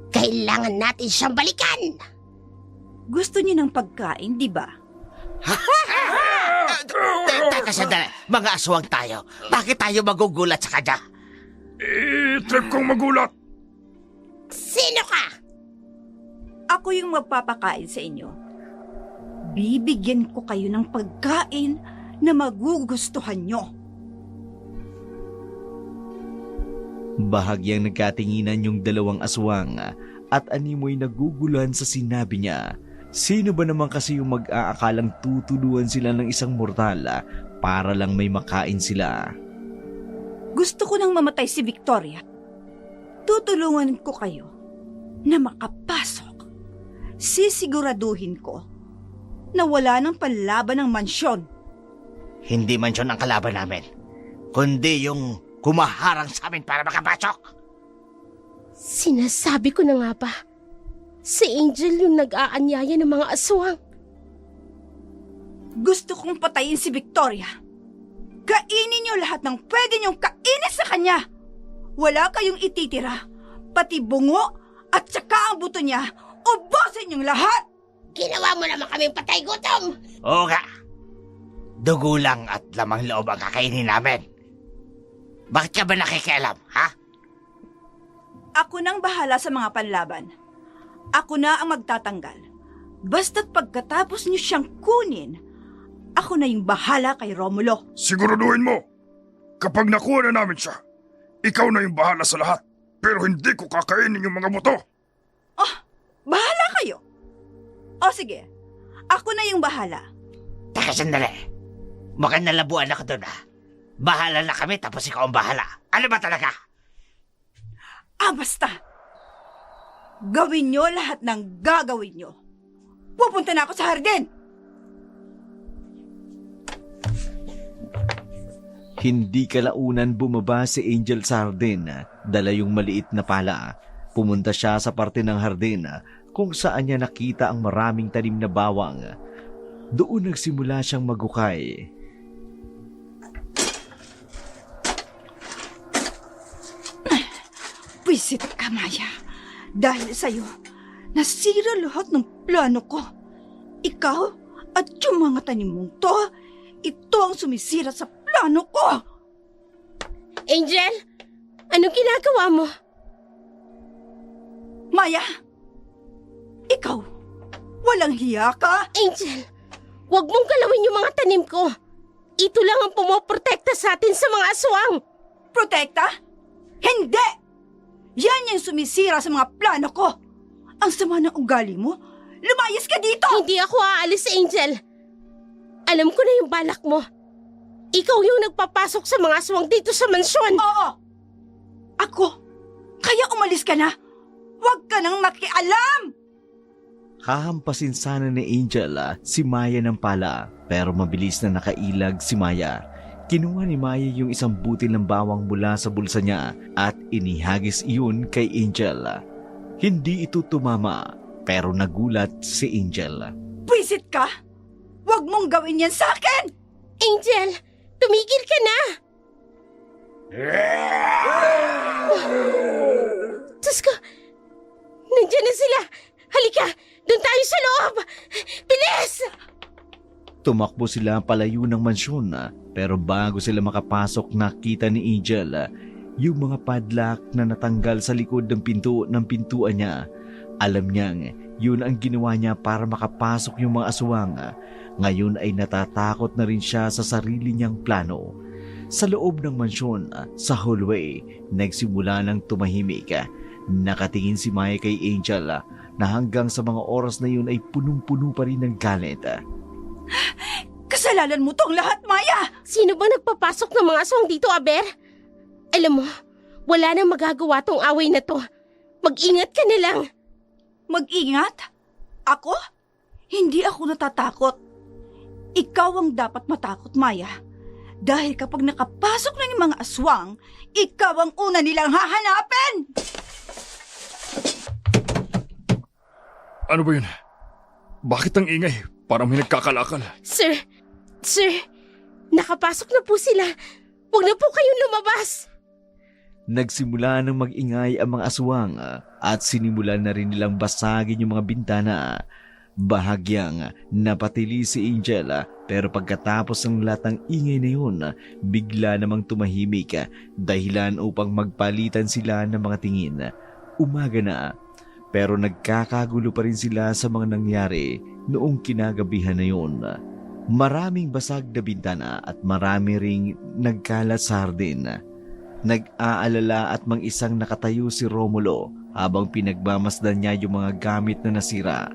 Kailangan natin siyang balikan. Gusto niyo ng pagkain, di ba? Teka sandali, mga aswang tayo. Bakit tayo magugulat sa kanya? Trip kong magulat. Sino ka? Ako yung magpapakain sa inyo. Bibigyan ko kayo ng pagkain na magugustuhan nyo. Bahagyang nagkatinginan yung dalawang aswang at animoy naguguluhan sa sinabi niya. Sino ba naman kasi yung mag-aakalang tutuluan sila ng isang mortal para lang may makain sila? Gusto ko nang mamatay si Victoria. Tutulungan ko kayo na makapasok. Sisiguraduhin ko na wala nang panlaban ng mansyon. Hindi mansyon ang kalaban namin, kundi yung kumaharang sa amin para makapasok. Sinasabi ko na nga ba, si Angel yung nag-aanyaya ng mga aswang. Gusto kong patayin si Victoria. Kainin niyo lahat ng pwede niyong kainin sa kanya. wala kayong ititira. Pati bungo at saka ang buto niya, ubusin niyong lahat! Ginawa mo naman kaming patay gutom! Oo nga. Dugo lang at lamang loob ang kakainin namin. Bakit ka ba nakikialam, ha? Ako nang bahala sa mga panlaban. Ako na ang magtatanggal. Basta't pagkatapos niyo siyang kunin, ako na yung bahala kay Romulo. Siguraduhin mo, kapag nakuha na namin siya, ikaw na yung bahala sa lahat. Pero hindi ko kakainin yung mga buto. Bahala kayo. O sige, ako na yung bahala. Teka sandali. Mukhang nalabuan ako doon, ha? Bahala na kami tapos ikaw ang bahala. Ano ba talaga? Basta. Gawin niyo lahat ng gagawin niyo. Pupunta na ako sa hardin. Hindi kalaunan bumaba si Angel sa hardin, dala yung maliit na pala. Pumunta siya sa parte ng hardin kung saan niya nakita ang maraming tanim na bawang. Doon nagsimula siyang magukay. Visit ka, Maya. Dahil sa'yo, nasira lahat ng plano ko. Ikaw at yung mga tanim mong to, ito ang sumisira sa plano ko. Angel, anong ginagawa mo? Maya, ikaw, walang hiya ka? Angel, huwag mong galawin yung mga tanim ko. Ito lang ang pumoprotekta sa atin sa mga aswang. Protekta? Hindi! Yan yung sumisira sa mga plano ko. Ang sama ng ugali mo. Lumayas ka dito! Hindi ako aalis, Angel. Alam ko na yung balak mo. Ikaw yung nagpapasok sa mga aswang dito sa mansyon. Oo! Ako? Kaya umalis ka na? Huwag ka nang makialam! Hahampasin sana ni Angel si Maya ng pala, pero mabilis na nakailag si Maya. Kinuha ni Maya yung isang butil ng bawang mula sa bulsa niya at inihagis iyon kay Angel. Hindi ito tumama, pero nagulat si Angel. Pwisit ka? Huwag mong gawin yan sa akin! Angel, tumigil ka na! Diyos ko, nandiyan na sila! Halika, doon tayo sa loob! Bilis! Tumakbo sila palayo ng mansyon, pero bago sila makapasok nakita ni Angel yung mga padlock na natanggal sa likod ng pintuan niya. Alam niyang yun ang ginawa niya para makapasok yung mga aswang. Ngayon ay natatakot na rin siya sa sarili niyang plano. Sa loob ng mansyon, sa hallway, nagsimula ng tumahimik. Nakatingin si Maya kay Angel na hanggang sa mga oras na yun ay punong-puno pa rin ng galit. Kasalanan mo tong lahat, Maya! Sino ba nagpapasok ng mga aswang dito, Aber? Alam mo, wala nang magagawa tong away na to. Mag-ingat ka na lang. Mag-ingat? Ako? Hindi ako natatakot. Ikaw ang dapat matakot, Maya. Dahil kapag nakapasok na yung mga aswang, ikaw ang una nilang hahanapin! Ano ba yun? Bakit ang ingay? Parang may nagkakalakal. Sir, nakapasok na po sila. Huwag na po kayong lumabas. Nagsimula ng mag-ingay ang mga aswang at sinimulan na rin nilang basagin yung mga bintana. Bahagyang napatili si Angel pero pagkatapos ng lahat ng ingay na yun, bigla namang tumahimik dahilan upang magpalitan sila ng mga tingin. Umaga na pero nagkakagulo pa rin sila sa mga nangyari noong kinagabihan na yun. Maraming basag na bintana at marami ring nagkalat sa hardin. Nag-aalala at mang-isang nakatayo si Romulo habang pinagmamasdan niya yung mga gamit na nasira.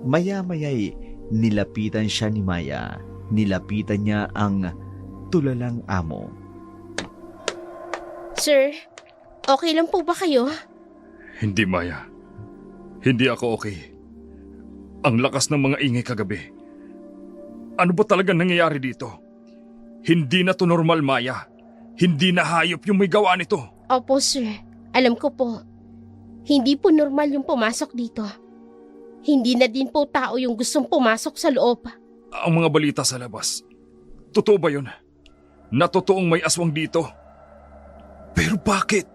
Maya-maya'y nilapitan siya ni Maya. Nilapitan niya ang tulalang amo. Sir, okay lang po ba kayo? Hindi, Maya. Hindi ako okay. Ang lakas ng mga ingay kagabi. Ano ba talaga nangyayari dito? Hindi na to normal, Maya. Hindi na hayop yung may gawa nito. Opo, sir. Alam ko po. Hindi po normal yung pumasok dito. Hindi na din po tao yung gustong pumasok sa loob. Ang mga balita sa labas. Totoo ba yun? Na totoong may aswang dito? Pero bakit?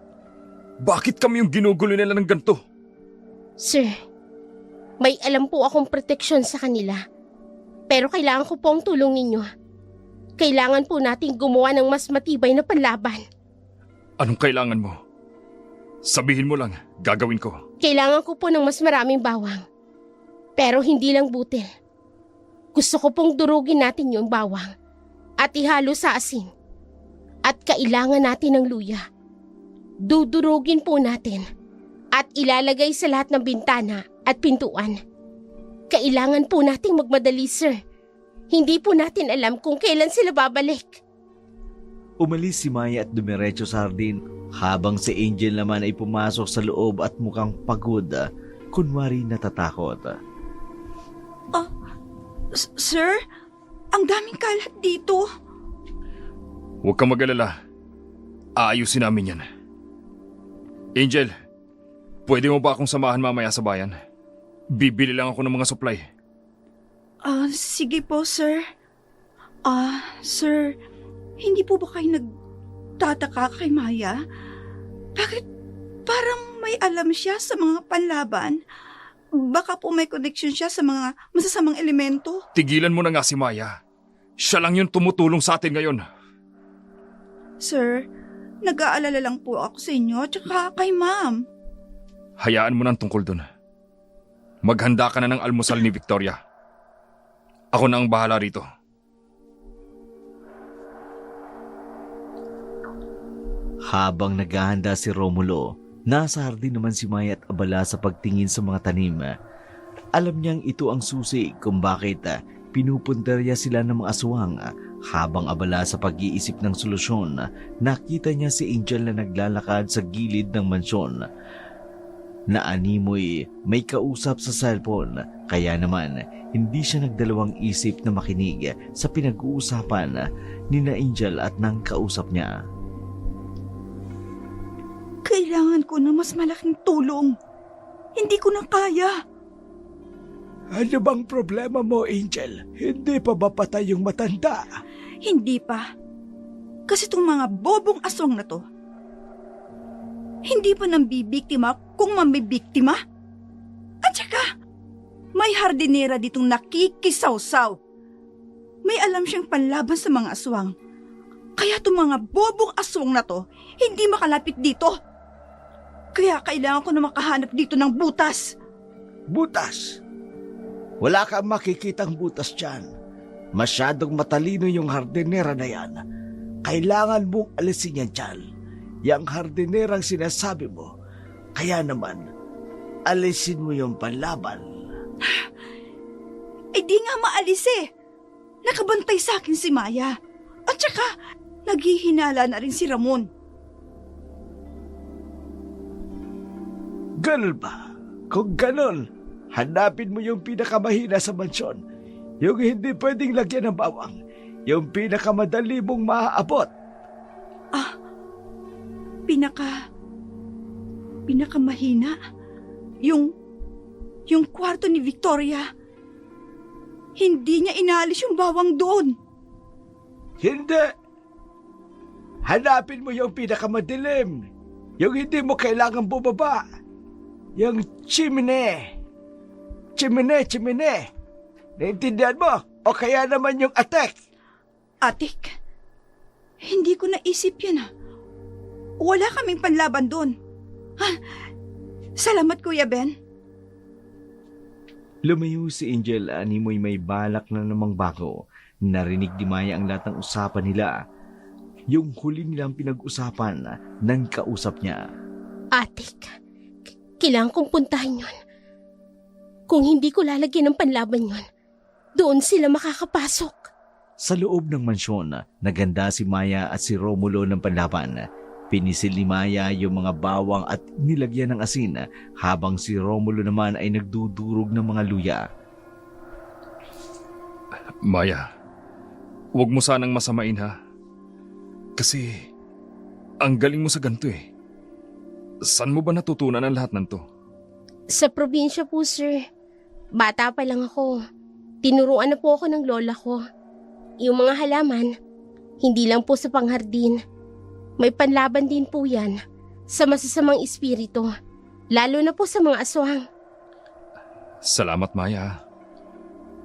Bakit kami yung ginugulo nila ng ganito? Sir, may alam po akong proteksyon sa kanila. Pero kailangan ko po ang tulong ninyo. Kailangan po nating gumawa ng mas matibay na panlaban. Anong kailangan mo? Sabihin mo lang, gagawin ko. Kailangan ko po ng mas maraming bawang. Pero hindi lang butil. Gusto ko pong durugin natin yung bawang at ihalo sa asin. At kailangan natin ng luya. Dudurugin po natin at ilalagay sa lahat ng bintana at pintuan. Kailangan po nating magmadali, sir. Hindi po natin alam kung kailan sila babalik. Umalis si Maya at dumiretso sa hardin habang si Angel naman ay pumasok sa loob at mukhang pagod, kunwari natatakot. Sir, ang daming kalat dito. Huwag kang mag-alala. Aayusin namin yan. Angel, pwede mo ba akong samahan mamaya sa bayan? Bibili lang ako ng mga supply. Sige po, sir. Sir, hindi po ba kayo nagtataka kay Maya? Bakit parang may alam siya sa mga panlaban? Baka po may connection siya sa mga masasamang elemento. Tigilan mo na nga si Maya. Siya lang yung tumutulong sa atin ngayon. Sir, nag-aalala lang po ako sa inyo at saka kay ma'am. Hayaan mo nang tungkol dun. Maghanda ka na ng almusal ni Victoria. Ako na ang bahala rito. Habang naghahanda si Romulo, nasa hardin naman si Maya at abala sa pagtingin sa mga tanim. Alam niyang ito ang susi kung bakit pinupunterya sila ng mga aswang. Habang abala sa pag-iisip ng solusyon, nakita niya si Angel na naglalakad sa gilid ng mansyon. Naanimoy may kausap sa cellphone, kaya naman hindi siya nagdalawang isip na makinig sa pinag-uusapan ni na Angel at ng kausap niya. Kailangan ko ng mas malaking tulong. Hindi ko na kaya. Ano bang problema mo, Angel? Hindi pa ba patay yung matanda? Hindi pa. Kasi itong mga bobong aswang na to, hindi pa nang bibiktima kung mamibiktima. At saka, may hardinera ditong nakikisawsaw. May alam siyang panlaban sa mga aswang. Kaya itong mga bobong aswang na to, hindi makalapit dito. Kaya kailangan ko na makahanap dito ng butas. Butas? Wala kang makikitang butas dyan. Masyadong matalino yung hardinera na yan. Kailangan mong alisin yan dyan. Yang hardinerang sinasabi mo. Kaya naman, alisin mo yung panlaban. Eh di nga maalis eh. Nakabantay sa akin si Maya. At saka, naghihinala na rin si Ramon. Ganun ba? Kung ganun, hanapin mo yung pinakamahina sa mansyon. Yung hindi pwedeng lagyan ng bawang. Yung pinakamadali mong maaabot. Pinakamahina? Yung kwarto ni Victoria. Hindi niya inaalis yung bawang doon. Hindi. Hanapin mo yung pinakamadilim. Yung hindi mo kailangan bumaba. Yung chimney. Chimney. Naintindihan mo? O kaya naman yung atek. Atik, hindi ko naisip yan. Wala kaming panlaban doon. Salamat, Kuya Ben. Lumayo si Angel, animoy may balak na namang bago. Narinig ni Maya ang lahat ng usapan nila. Yung huli nilang pinag-usapan ng kausap niya. Atik, kailangan kong puntahan yon. Kung hindi ko lalagyan ng panlaban yon, doon sila makakapasok. Sa loob ng mansyon, naganda si Maya at si Romulo ng panlaban. Pinisil ni Maya yung mga bawang at nilagyan ng asin habang si Romulo naman ay nagdudurog ng mga luya. Maya, huwag mo sanang masamain ha. Kasi, ang galing mo sa ganito eh. Saan mo ba natutunan ang lahat ng to? Sa probinsya po, sir. Bata pa lang ako. Tinuruan na po ako ng lola ko. Yung mga halaman, hindi lang po sa panghardin. May panlaban din po yan sa masasamang espiritu, lalo na po sa mga aswang. Salamat, Maya.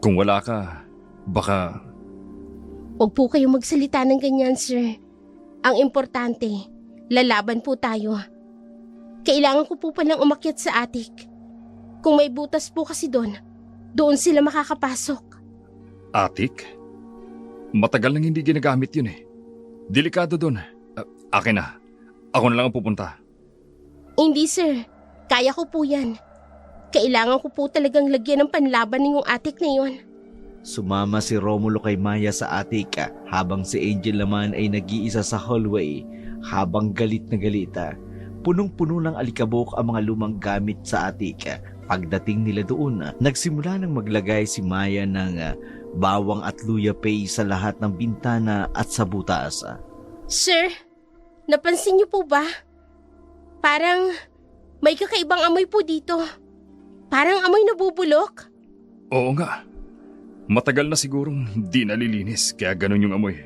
Kung wala ka, baka... Huwag po kayong magsalita ng ganyan, sir. Ang importante, lalaban po tayo. Kailangan ko po palang umakyat sa attic. Kung may butas po kasi doon sila makakapasok. Atik? Matagal nang hindi ginagamit yun eh. Delikado doon. Akin na. Ako na lang ang pupunta. Hindi, sir. Kaya ko po yan. Kailangan ko po talagang lagyan ng panlaban ng yung attic na yun. Sumama si Romulo kay Maya sa attic habang si Angel naman ay nag-iisa sa hallway habang galit na galit. Punong-puno ng alikabok ang mga lumang gamit sa attic. Pagdating nila doon, nagsimula nang maglagay si Maya ng bawang at luya paste sa lahat ng bintana at sa butas. Sir, napansin niyo po ba? Parang may kakaibang amoy po dito. Parang amoy nabubulok. Oo nga. Matagal na sigurong hindi nalilinis kaya ganun yung amoy.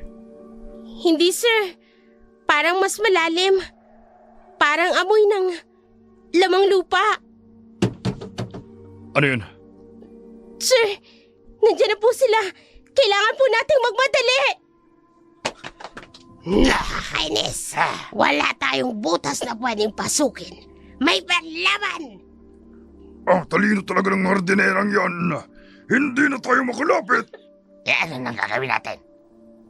Hindi, sir. Parang mas malalim. Parang amoy ng lamang lupa. Ano yun? Sir, nandiyan na po sila. Kailangan po nating magmadali. Nakakainis. Wala tayong butas na pwedeng pasukin. May panlaban. Talino talaga ng hardinerang yan. Hindi na tayo makalapit. Ano nang gagawin natin?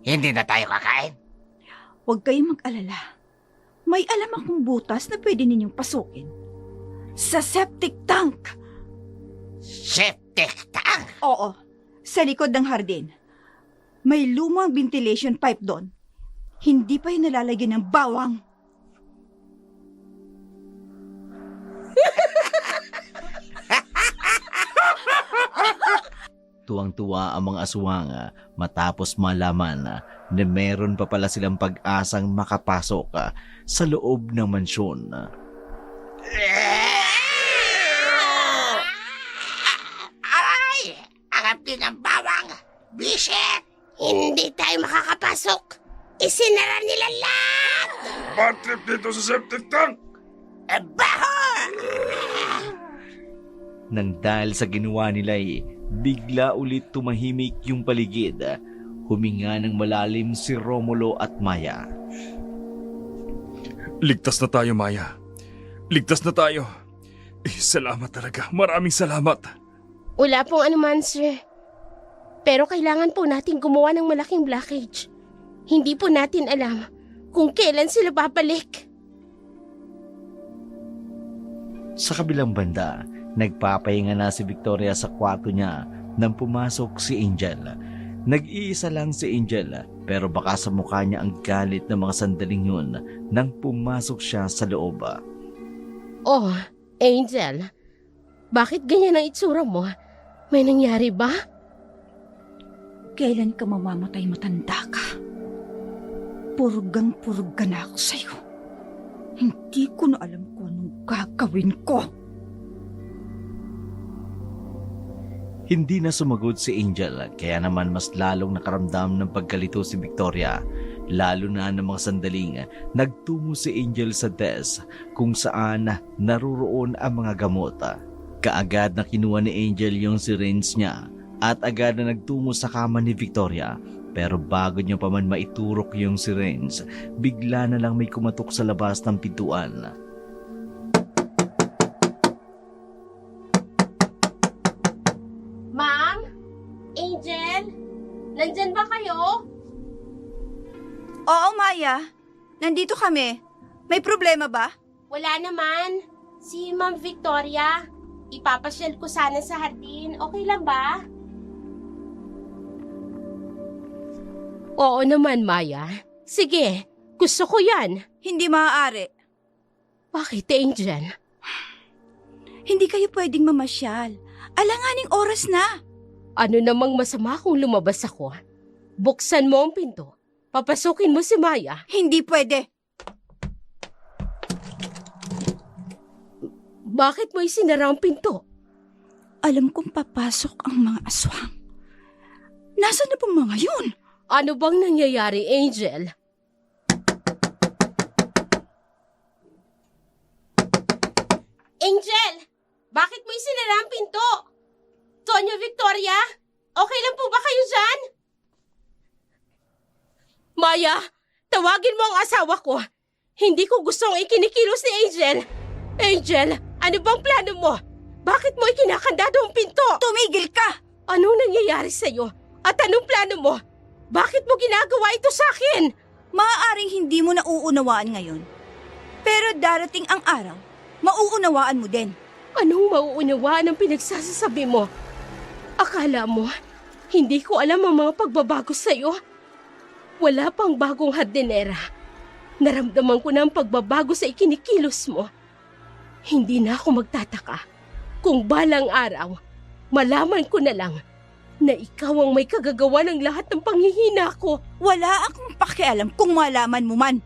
Hindi na tayo kakain. Huwag kayong mag-alala. May alam akong butas na pwede ninyong pasukin. Sa septic tank. Septic tank? Oo, sa likod ng hardin. May lumang ventilation pipe doon. Hindi pa yun nalalagyan ng bawang. Tuwang-tuwa ang mga aswang matapos malaman na meron pa pala silang pag-asang makapasok sa loob ng mansyon. Aray! Arap din ang bawang! Bisit! Hindi tayo makakapasok! Isinara nila lahat! Bad trip dito sa septic tank! Baho! Nang dahil sa ginawa nila bigla ulit tumahimik yung paligid. Huminga ng malalim si Romulo at Maya. Ligtas na tayo, Maya. Ligtas na tayo. Salamat talaga. Maraming salamat. Wala pong anuman, sir. Pero kailangan po natin gumawa ng malaking blockage. Hindi po natin alam kung kailan sila babalik. Sa kabilang banda, nagpapahinga na si Victoria sa kwarto niya nang pumasok si Angel. Nag-iisa lang si Angel pero baka sa mukha niya ang galit ng mga sandaling yun nang pumasok siya sa loob. Oh, Angel. Bakit ganyan ang itsura mo? May nangyari ba? Kailan ka mamamatay matanda ka? Purgang-purug ka na ako sa'yo. Hindi ko na alam kung anong gagawin ko. Hindi na sumagot si Angel kaya naman mas lalong nakaramdam ng pagkalito si Victoria. Lalo na ng mga sandaling nagtungo si Angel sa desk kung saan naruroon ang mga gamot. Kaagad na kinuha ni Angel yung syringe niya at agad na nagtungo sa kama ni Victoria. Pero bago niya pa man maiturok yung syringe, bigla na lang may kumatok sa labas ng pintuan. Ma'am? Angel? Nandyan ba kayo? Oo, Maya. Nandito kami. May problema ba? Wala naman. Si Ma'am Victoria. Ipapasyal ko sana sa hardin. Okay lang ba? Oo naman, Maya. Sige, gusto ko yan. Hindi maaari. Bakit, Angel? Hindi kayo pwedeng mamasyal. Alanganing oras na. Ano namang masama kung lumabas ako? Buksan mo ang pinto. Papasukin mo si Maya. Hindi pwede. Bakit mo isinara ang pinto? Alam kong papasok ang mga aswang. Nasaan na pong mga yun? Ano bang nangyayari, Angel? Angel! Bakit mo isinara ang pinto? Tonyo Victoria, okay lang po ba kayo dyan? Maya, tawagin mo ang asawa ko. Hindi ko gustong ikinikilos ni Angel. Angel, ano bang plano mo? Bakit mo ikinakandado ang pinto? Tumigil ka! Anong nangyayari sa'yo? At anong plano mo? Bakit mo ginagawa ito sa akin? Maaaring hindi mo nauunawaan ngayon. Pero darating ang araw, mauunawaan mo din. Anong mauunawaan ang pinagsasasabi mo? Akala mo, hindi ko alam ang mga pagbabago sa'yo? Wala pang bagong hardinera. Naramdaman ko na ang pagbabago sa ikinikilos mo. Hindi na ako magtataka kung balang araw, malaman ko na lang na ikaw ang may kagagawa ng lahat ng panghihina ko. Wala akong pakialam kung malaman mo man.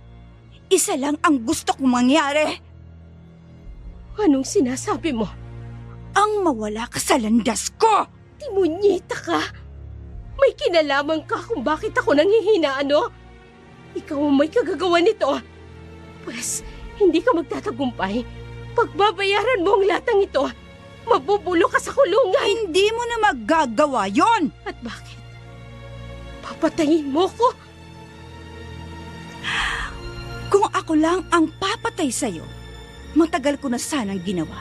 Isa lang ang gusto kong mangyari. Anong sinasabi mo? Ang mawala ka sa landas ko! Timunyita ka! May kinalaman ka kung bakit ako nanghihina, ano? Ikaw ang may kagagawa nito. Pwes, hindi ka magtatagumpay. Pagbabayaran mo ang latang ito, mabubulo ka sa kulungan. Hindi mo na magagawa yon. At bakit? Papatayin mo ko? Kung ako lang ang papatay sa'yo, matagal ko na sanang ginawa.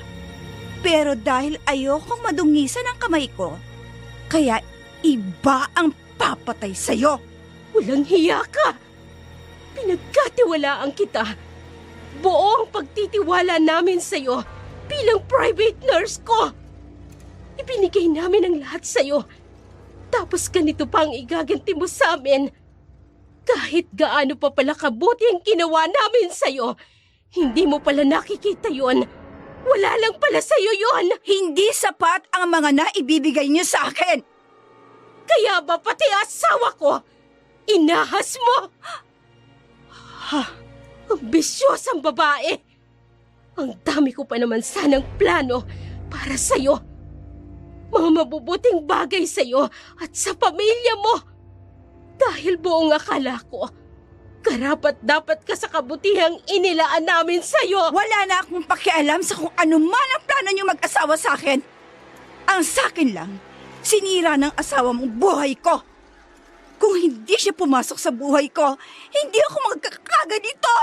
Pero dahil ayokong madungisan ang kamay ko, kaya iba ang papatay sa'yo. Walang hiya ka! Pinagkatiwalaan kita. Buo ang pagtitiwala namin sa'yo bilang private nurse ko. Ibinigay namin ang lahat sa'yo. Tapos ganito pa ang igaganti mo sa amin. Kahit gaano pa pala kabuti ang ginawa namin sa'yo, hindi mo pala nakikita yon. Wala lang pala sa'yo yon. Hindi sapat ang mga naibibigay niyo sa akin. Kaya ba pati asawa ko, inahas mo? Ambisyosang babae. Ang dami ko pa naman sanang plano para sa'yo. Mga mabubuting bagay sa'yo at sa pamilya mo. Dahil buong akala ko, karapat dapat ka sa kabutihang inilaan namin sa'yo. Wala na akong pakialam sa kung ano man ang plano niyo mag-asawa sa akin. Ang sa akin lang, sinira ng asawa mong buhay ko. Kung hindi siya pumasok sa buhay ko, hindi ako magkakaganito.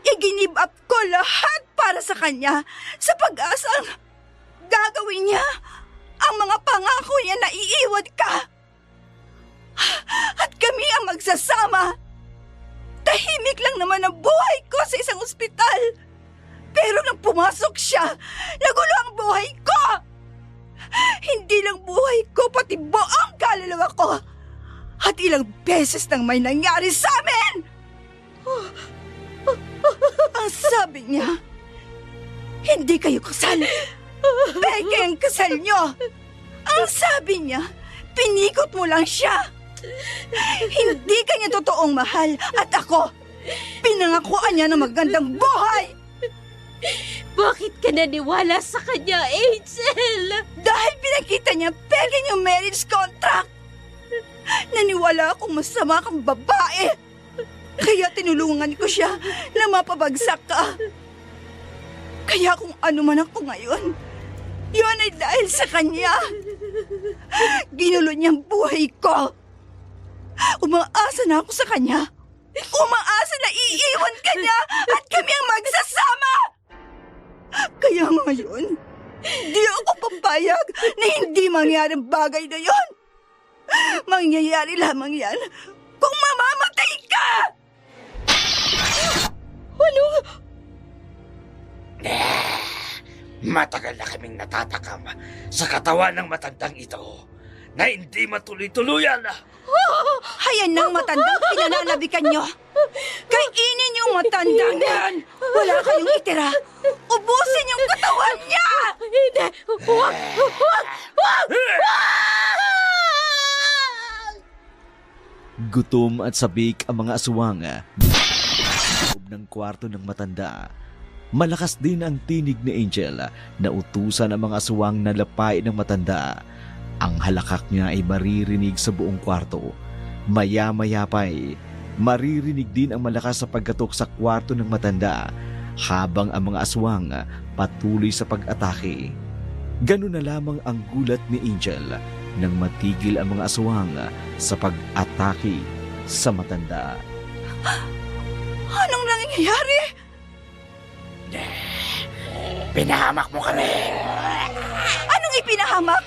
I-give up ko lahat para sa kanya sa pag-asang gagawin niya ang mga pangako niya na iiwan ka. At kami ang magsasama. Tahimik lang naman ang buhay ko sa isang ospital. Pero nang pumasok siya, nagulo ang buhay ko. Hindi lang buhay ko, pati buong kaluluwa ko. At ilang beses nang may nangyari sa amin. Ang sabi niya, hindi kayo kasal. Peke ang kasal niyo. Ang sabi niya, pinikot mo lang siya. Hindi kanya totoong mahal. At ako, pinangakuan niya ng magandang buhay. Bakit ka naniwala sa kanya, Angel? Dahil pinakita niya peke yung marriage contract. Naniwala akong masama kang babae. Kaya tinulungan ko siya na mapabagsak ka. Kaya kung ano man ako ngayon, yun ay dahil sa kanya. Ginulo niya ang buhay ko. Umaasa na ako sa kanya. Umaasa na iiwan ka niya at kami ang magsasama. Kaya ngayon, di ako papayag na hindi mangyari ang bagay na yon. Mangyayari lamang yan kung mamamatay ka! Ano? Matagal na kaming natatakam sa katawan ng matandang ito na hindi matuloy-tuluyan. Hayan ng matandang pinananabikan nyo. Kainin yung matandang yan. Wala kayong itira. Ubusin yung katawan niya! Hindi! Huwag! Huwag! Huwag! Gutom at sabik ang mga aswang sa loob ng kwarto ng matanda. Malakas din ang tinig ni Angel na utusan ang mga aswang na lapay ng matanda. Ang halakak niya ay maririnig sa buong kwarto. Maya-maya pa'y maririnig din ang malakas sa pagkatok sa kwarto ng matanda habang ang mga aswang patuloy sa pag-atake. Ganun na lamang ang gulat ni Angel nang matigil ang mga aswang sa pag-atake sa matanda. Anong nangyayari? Pinahamak mo kami. Anong ipinahamak?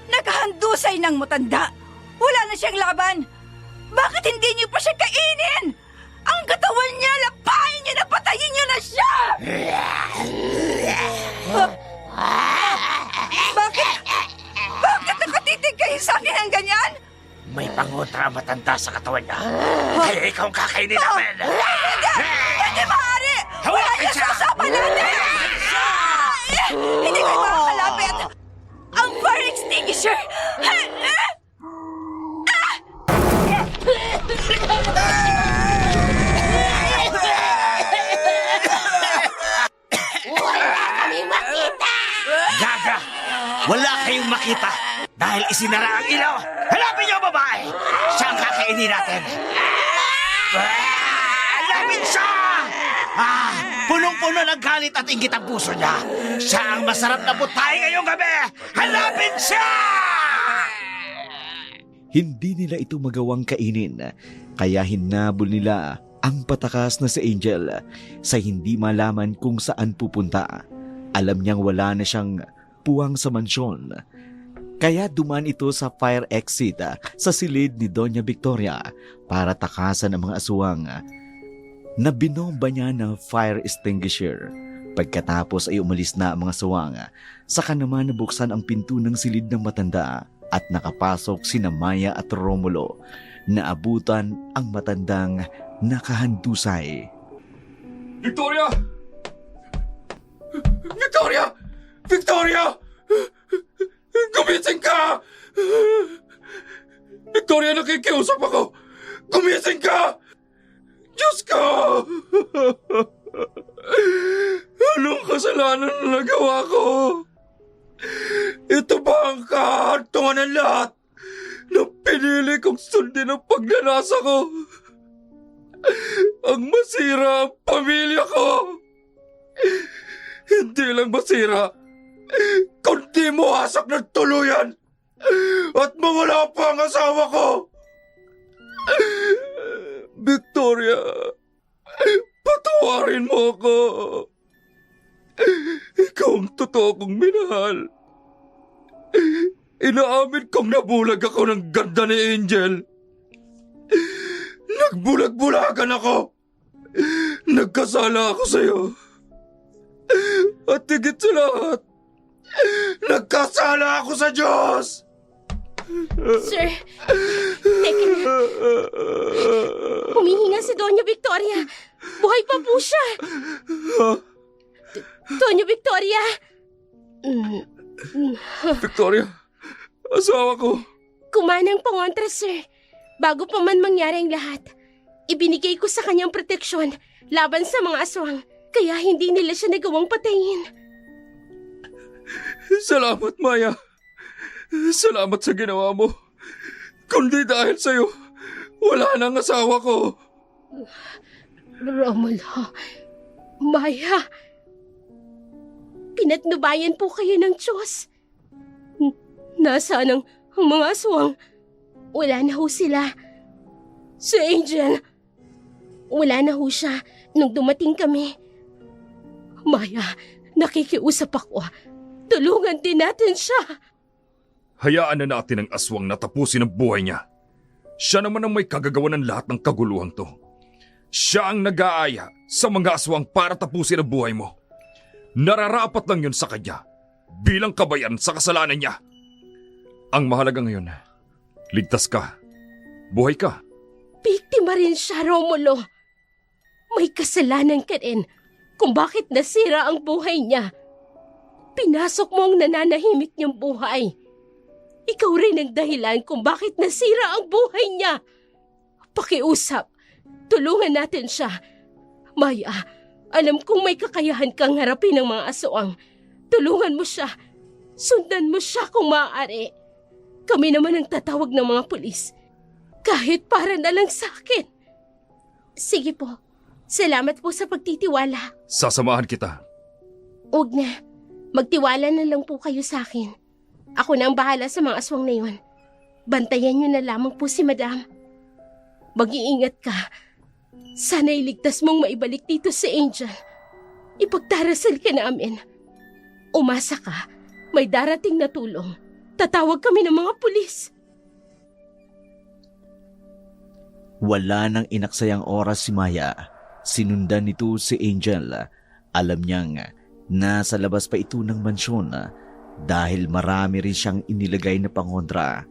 Nakahandusay ng matanda. Wala na siyang laban. Bakit hindi niyo pa siya kainin? Ang katawan niya, lapain niyo na patayin niyo na siya! Bakit? Bakit nakatitig kayo sa akin ng ganyan? May pangontra ang matanda sa katawan niya. Kaya ikaw ang kakainin namin. Hindi maaari! Wala niya sa usapan natin! Hindi kayo makakalapit! Ang fire extinguisher! Wala kami makita! Gaga! Wala kayong makita dahil isinara ang ilaw. Hanapin niyo ang babae! Siya ang kakainin natin. Hanapin siya! Punong-puno ng galit at inggit ang puso niya. Siya ang masarap na butay ngayong gabi. Hanapin siya! Hindi nila ito magawang kainin, kaya hinabol nila ang patakas na si Angel sa hindi malaman kung saan pupunta. Alam niyang wala na siyang puwang sa mansyon. Kaya duman ito sa fire exit sa silid ni Doña Victoria para takasan ang mga aswang na binomba niya ng fire extinguisher. Pagkatapos ay umalis na ang mga aswang, saka naman nabuksan ang pinto ng silid ng matanda at nakapasok sina Maya at Romulo. Naabutan ang matandang nakahandusay. Victoria! Victoria! Victoria! Gumising ka! Victoria, nakikiusap ako! Gumising ka! Diyos ko! Anong kasalanan na nagawa ko? Ito ba ang kahantungan ng lahat na pinili kong sundin ang pagnanasa ko? Ang masira ang pamilya ko! Hindi lang masira, kundi mawasak ng tuluyan at mawala pa ang asawa ko! Victoria, patawarin mo ako. Ikaw ang totoo kong minahal. Inaamin kong nabulag ako ng ganda ni Angel. Nagbulag-bulagan ako. Nagkasala ako sa'yo. At higit sa lahat, nagkasala ako sa Diyos! Sir, teka na. Humihinga si Doña Victoria. Buhay pa po siya. Doña Victoria! Victoria, asawa ko. Kumanang pangontra, sir. Bago pa man mangyari ang lahat, ibinigay ko sa kanyang proteksyon laban sa mga aswang, kaya hindi nila siya nagawang patayin. Salamat, Maya. Salamat sa ginawa mo. Kundi dahil sa'yo, wala nang asawa ko. Romulo, Maya, pinatnubayan po kayo ng Diyos. Nasaan ang mga aswang? Wala na ho sila. Si Angel, wala na ho siya nung dumating kami. Maya, nakikiusap ako. Tulungan din natin siya. Hayaan na natin ang aswang na tapusin ang buhay niya. Siya naman ang may kagagawa ng lahat ng kaguluhan to. Siya ang nag-aaya sa mga aswang para tapusin ang buhay mo. Nararapat lang yun sa kanya bilang kabayan sa kasalanan niya. Ang mahalaga ngayon, ligtas ka. Buhay ka. Biktima rin siya, Romulo. May kasalanan ka rin kung bakit nasira ang buhay niya. Pinasok mo ang nananahimik niyang buhay. Ikaw rin ang dahilan kung bakit nasira ang buhay niya. Pakiusap, tulungan natin siya. Maya, alam kong may kakayahan kang harapin ng mga aswang. Tulungan mo siya. Sundan mo siya kung maaari. Kami naman ang tatawag ng mga pulis. Kahit para na lang sa akin. Sige po, Salamat po sa pagtitiwala. Sasamahan kita. Huwag na. Magtiwala na lang po kayo sa akin. Ako na ang bahala sa mga aswang na yun. Bantayan niyo na lamang po si Madam. Mag-iingat ka. Sana iligtas mong maibalik dito si Angel. Ipagdarasal ka namin. Umasa ka. May darating na tulong. Tatawag kami ng mga pulis. Wala nang inaksayang oras si Maya. Sinundan nito si Angel. Alam niyang nasa labas pa ito ng mansyon dahil marami rin siyang inilagay na pangontra.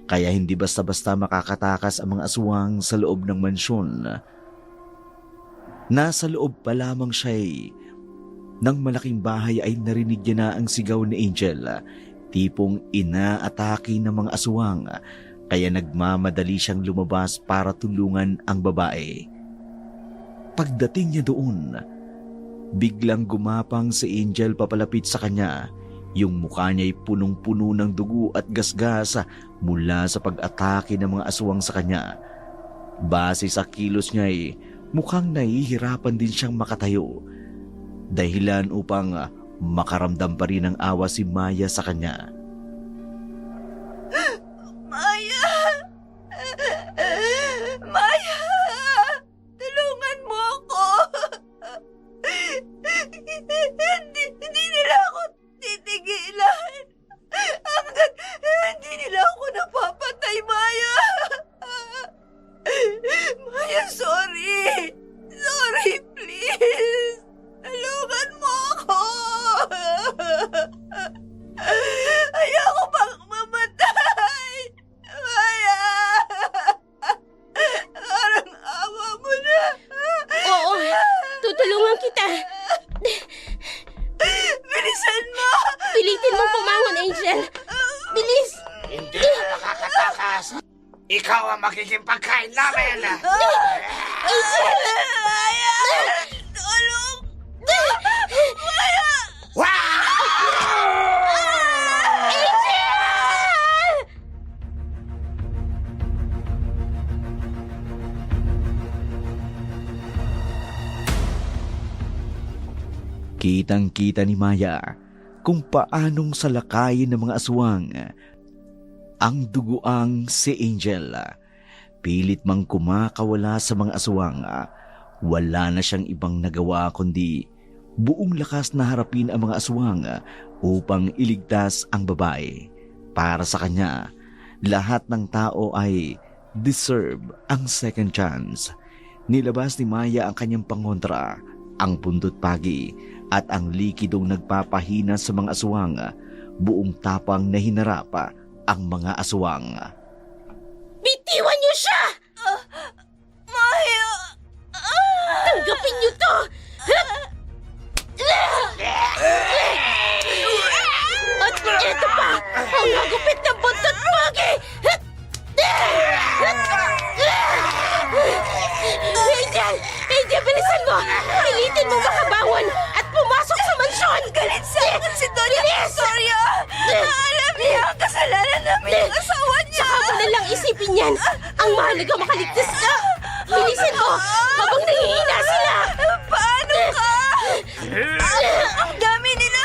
Kaya hindi basta-basta makakatakas ang mga aswang sa loob ng mansyon. Nasa loob pa lamang siya'y ng malaking bahay ay narinig niya na ang sigaw ni Angel. Tipong inaatake ng mga aswang. Kaya nagmamadali siyang lumabas para tulungan ang babae. Pagdating niya doon, biglang gumapang si Angel papalapit sa kanya. Yung mukha niya ay punong-puno ng dugo at gasgas mula sa pag-atake ng mga aswang sa kanya. Base sa kilos niya ay mukhang nahihirapan din siyang makatayo. Dahilan upang makaramdam pa rin ng awa si Maya sa kanya. Maya! Maya! Tulungan mo ako! Hindi nila ako titigilan. Hanggat hindi nila ako napapatay, Maya! Maya, sorry! Sorry, please! Tulungan mo ako! Ayoko pang mamatay! Maya! Parang awa mo na! Oo, tutulungan kita. Bilisan mo! Pilitin mong pumangon, Angel. Bilis! Hindi na nakakatakas. Ikaw ang magiging pagkain namin. Angel! Maya! Tulong! Kitang-kita ni Maya kung paanong salakayin ng mga aswang ang duguang si Angel. Pilit mang kumakawala sa mga aswang. Wala na siyang ibang nagawa kundi buong lakas na harapin ang mga aswang upang iligtas ang babae. Para sa kanya, lahat ng tao ay deserve ang second chance. Nilabas ni Maya ang kanyang pangontra, ang pundot pagi at ang likidong nagpapahina sa mga aswang. Buong tapang na hinarap ang mga aswang. Bitiwan niyo siya! Maya! Tanggapin niyo to! At ito pa! Ang hagupit ng buntot pagi! Angel! Angel, bilisan mo! Pilitin mo makabangon at pumasok sa mansyon! Galit sa akin si Doña Victoria! Alam niya ang kasalanan namin ng asawa niya! Saka mo na lang isipin yan! Ang mahalaga makaligtas ka! Bilisan mo! Habang nangihina sila! Paano ka? Ang dami nila!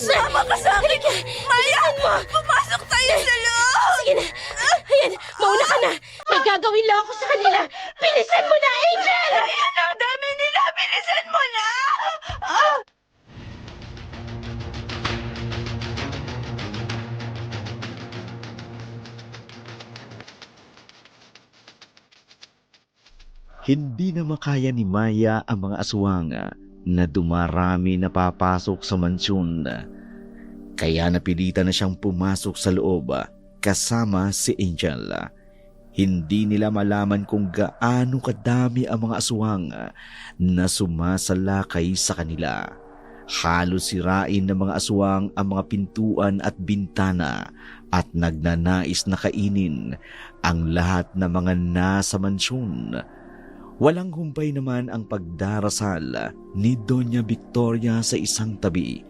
Sumama ka sa akin! Maya! Pumasok tayo sa loob! Sige na! Ayan! Mauna ka na! May gagawin lang ako sa kanila! Bilisan mo na, Angel! Ayan ang dami nila! Bilisan mo na! Hindi na makaya ni Maya ang mga aswang na dumarami na papasok sa mansyon. Kaya napilitan na siyang pumasok sa loob kasama si Angel. Hindi nila malaman kung gaano kadami ang mga aswang na sumasalakay sa kanila. Halos sirain ng mga aswang ang mga pintuan at bintana at nagnanais na kainin ang lahat ng mga nasa mansyon. Walang humpay naman ang pagdarasal ni Doña Victoria sa isang tabi.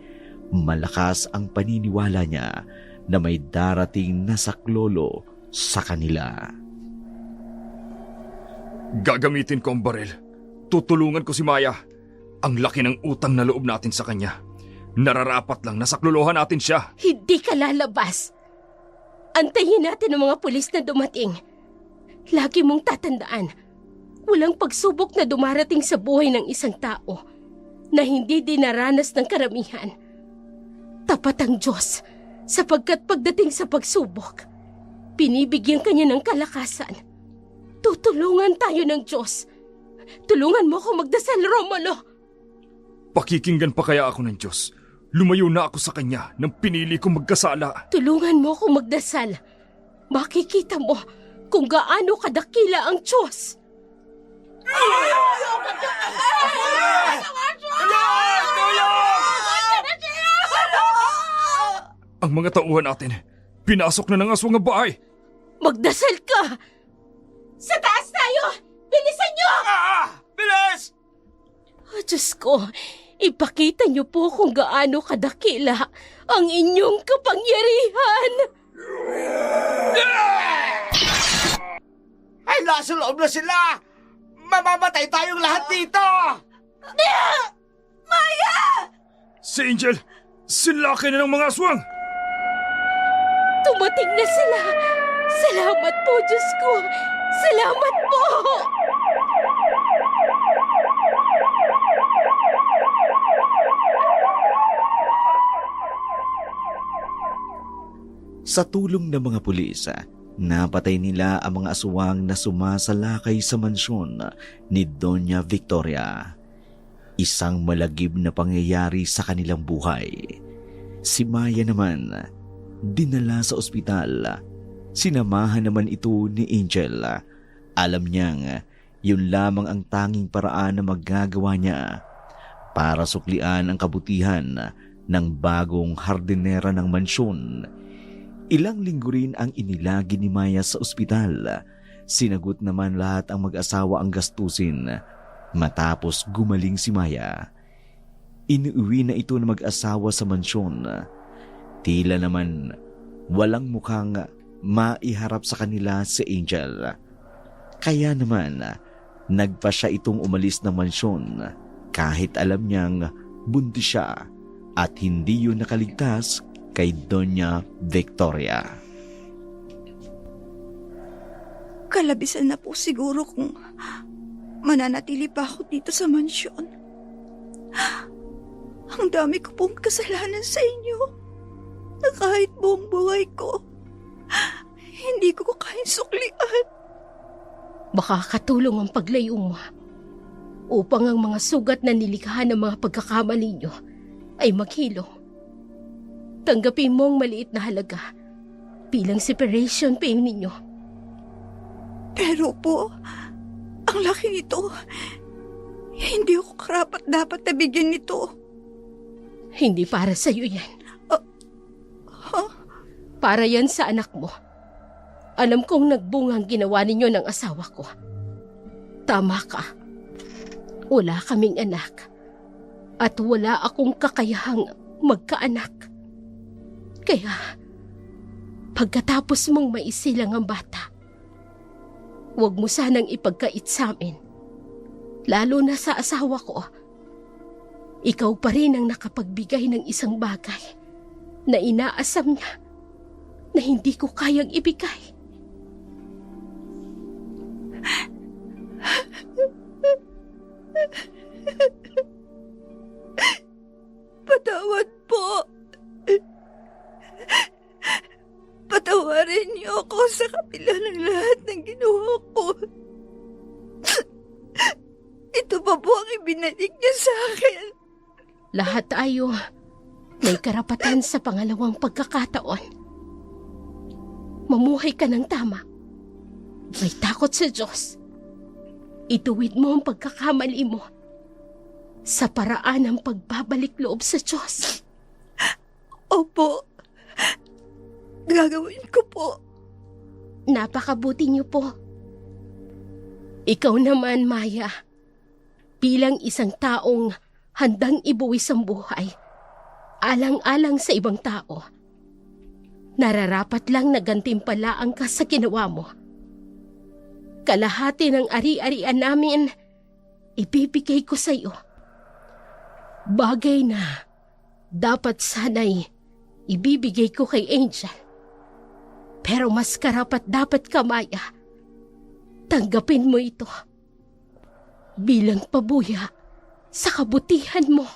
Malakas ang paniniwala niya na may darating na saklolo sa kanila. Gagamitin ko ang baril. Tutulungan ko si Maya. Ang laki ng utang na loob natin sa kanya. Nararapat lang na saklolohan natin siya. Hindi ka lalabas. Antayin natin ang mga pulis na dumating. Lagi mong tatandaan, walang pagsubok na dumarating sa buhay ng isang tao na hindi dinaranas ng karamihan. Tapat ang Diyos sapagkat pagdating sa pagsubok, binibigyan kanya ng kalakasan. Tutulungan tayo ng Diyos. Tulungan mo ako magdasal, Romulo. Pakikinggan pa kaya ako ng Diyos? Lumayo na ako sa kanya nang pinili kong magkasala. Tulungan mo ako magdasal. Makikita mo kung gaano kadakila ang Diyos. Ang mga tauhan natin, pinasok na ng aswang ang bahay. Magdasal ka! Sa taas tayo! Bilisan niyo! Bilis! Oh, Diyos ko, ipakita niyo po kung gaano kadakila ang inyong kapangyarihan. Ay, nasa loob na sila! Mamamatay tayong lahat dito! Si Angel, silaki na ng mga aswang! Tumating na sila. Salamat po, Diyos ko. Salamat po. Sa tulong ng mga pulis, napatay nila ang mga aswang na sumasalakay sa mansyon ni Doña Victoria. Isang malagib na pangyayari sa kanilang buhay. Si Maya naman, dinala sa ospital. Sinamahan naman ito ni Angel. Alam niyang yun lamang ang tanging paraan na magagawa niya para suklian ang kabutihan ng bagong hardinera ng mansyon. Ilang linggo rin ang inilagi ni Maya sa ospital. Sinagot naman lahat ang mag-asawa ang gastusin. Matapos gumaling si Maya, inuwi na ito ng mag-asawa sa mansyon. Tila naman walang mukhang maiharap sa kanila si Angel. Kaya naman nagpa siya itong umalis ng mansyon kahit alam niyang buntis siya at hindi yun nakaligtas kay Doña Victoria. Kalabisan na po siguro kung mananatili pa ako dito sa mansyon. Ang dami ko pong kasalanan sa inyo na kahit buong buhay ko, hindi ko kayang suklian. Baka katulong ang paglayo mo upang ang mga sugat na nilikha ng mga pagkakamali niyo ay maghilom. Tanggapin mo ang maliit na halaga bilang separation pay ninyo. Pero po, ang laki nito. Hindi ako karapat dapat na bigyan nito. Hindi para sa iyo yan. Para yan sa anak mo. Alam kong nagbunga ang ginawa ninyo ng asawa ko. Tama ka. Wala kaming anak. At wala akong kakayahang magkaanak. Kaya, pagkatapos mong maisilang ang bata, huwag mo sanang ipagkait sa amin. Lalo na sa asawa ko. Ikaw pa rin ang nakapagbigay ng isang bagay na inaasam niya na hindi ko kayang ibigay. Patawad po. Patawarin niyo ako sa kabila ng lahat ng ginawa ko. Ito pa po ang ibinalik niya sa akin. Lahat tayo may karapatan sa pangalawang pagkakataon. Mamuhay ka ng tama. May takot sa Diyos. Ituwid mo ang pagkakamali mo sa paraan ng pagbabalik loob sa Diyos. Opo. Gagawin ko po. Napakabuti niyo po. Ikaw naman, Maya, bilang isang taong handang ibuwis ang buhay, alang-alang sa ibang tao, nararapat lang na gantimpalaan ka sa ginawa mo. Kalahati ng ari-arian namin ibibigay ko sa'yo. Bagay na dapat sana'y ibibigay ko kay Angel. Pero mas karapat dapat ka, Maya. Tanggapin mo ito bilang pabuya sa kabutihan mo.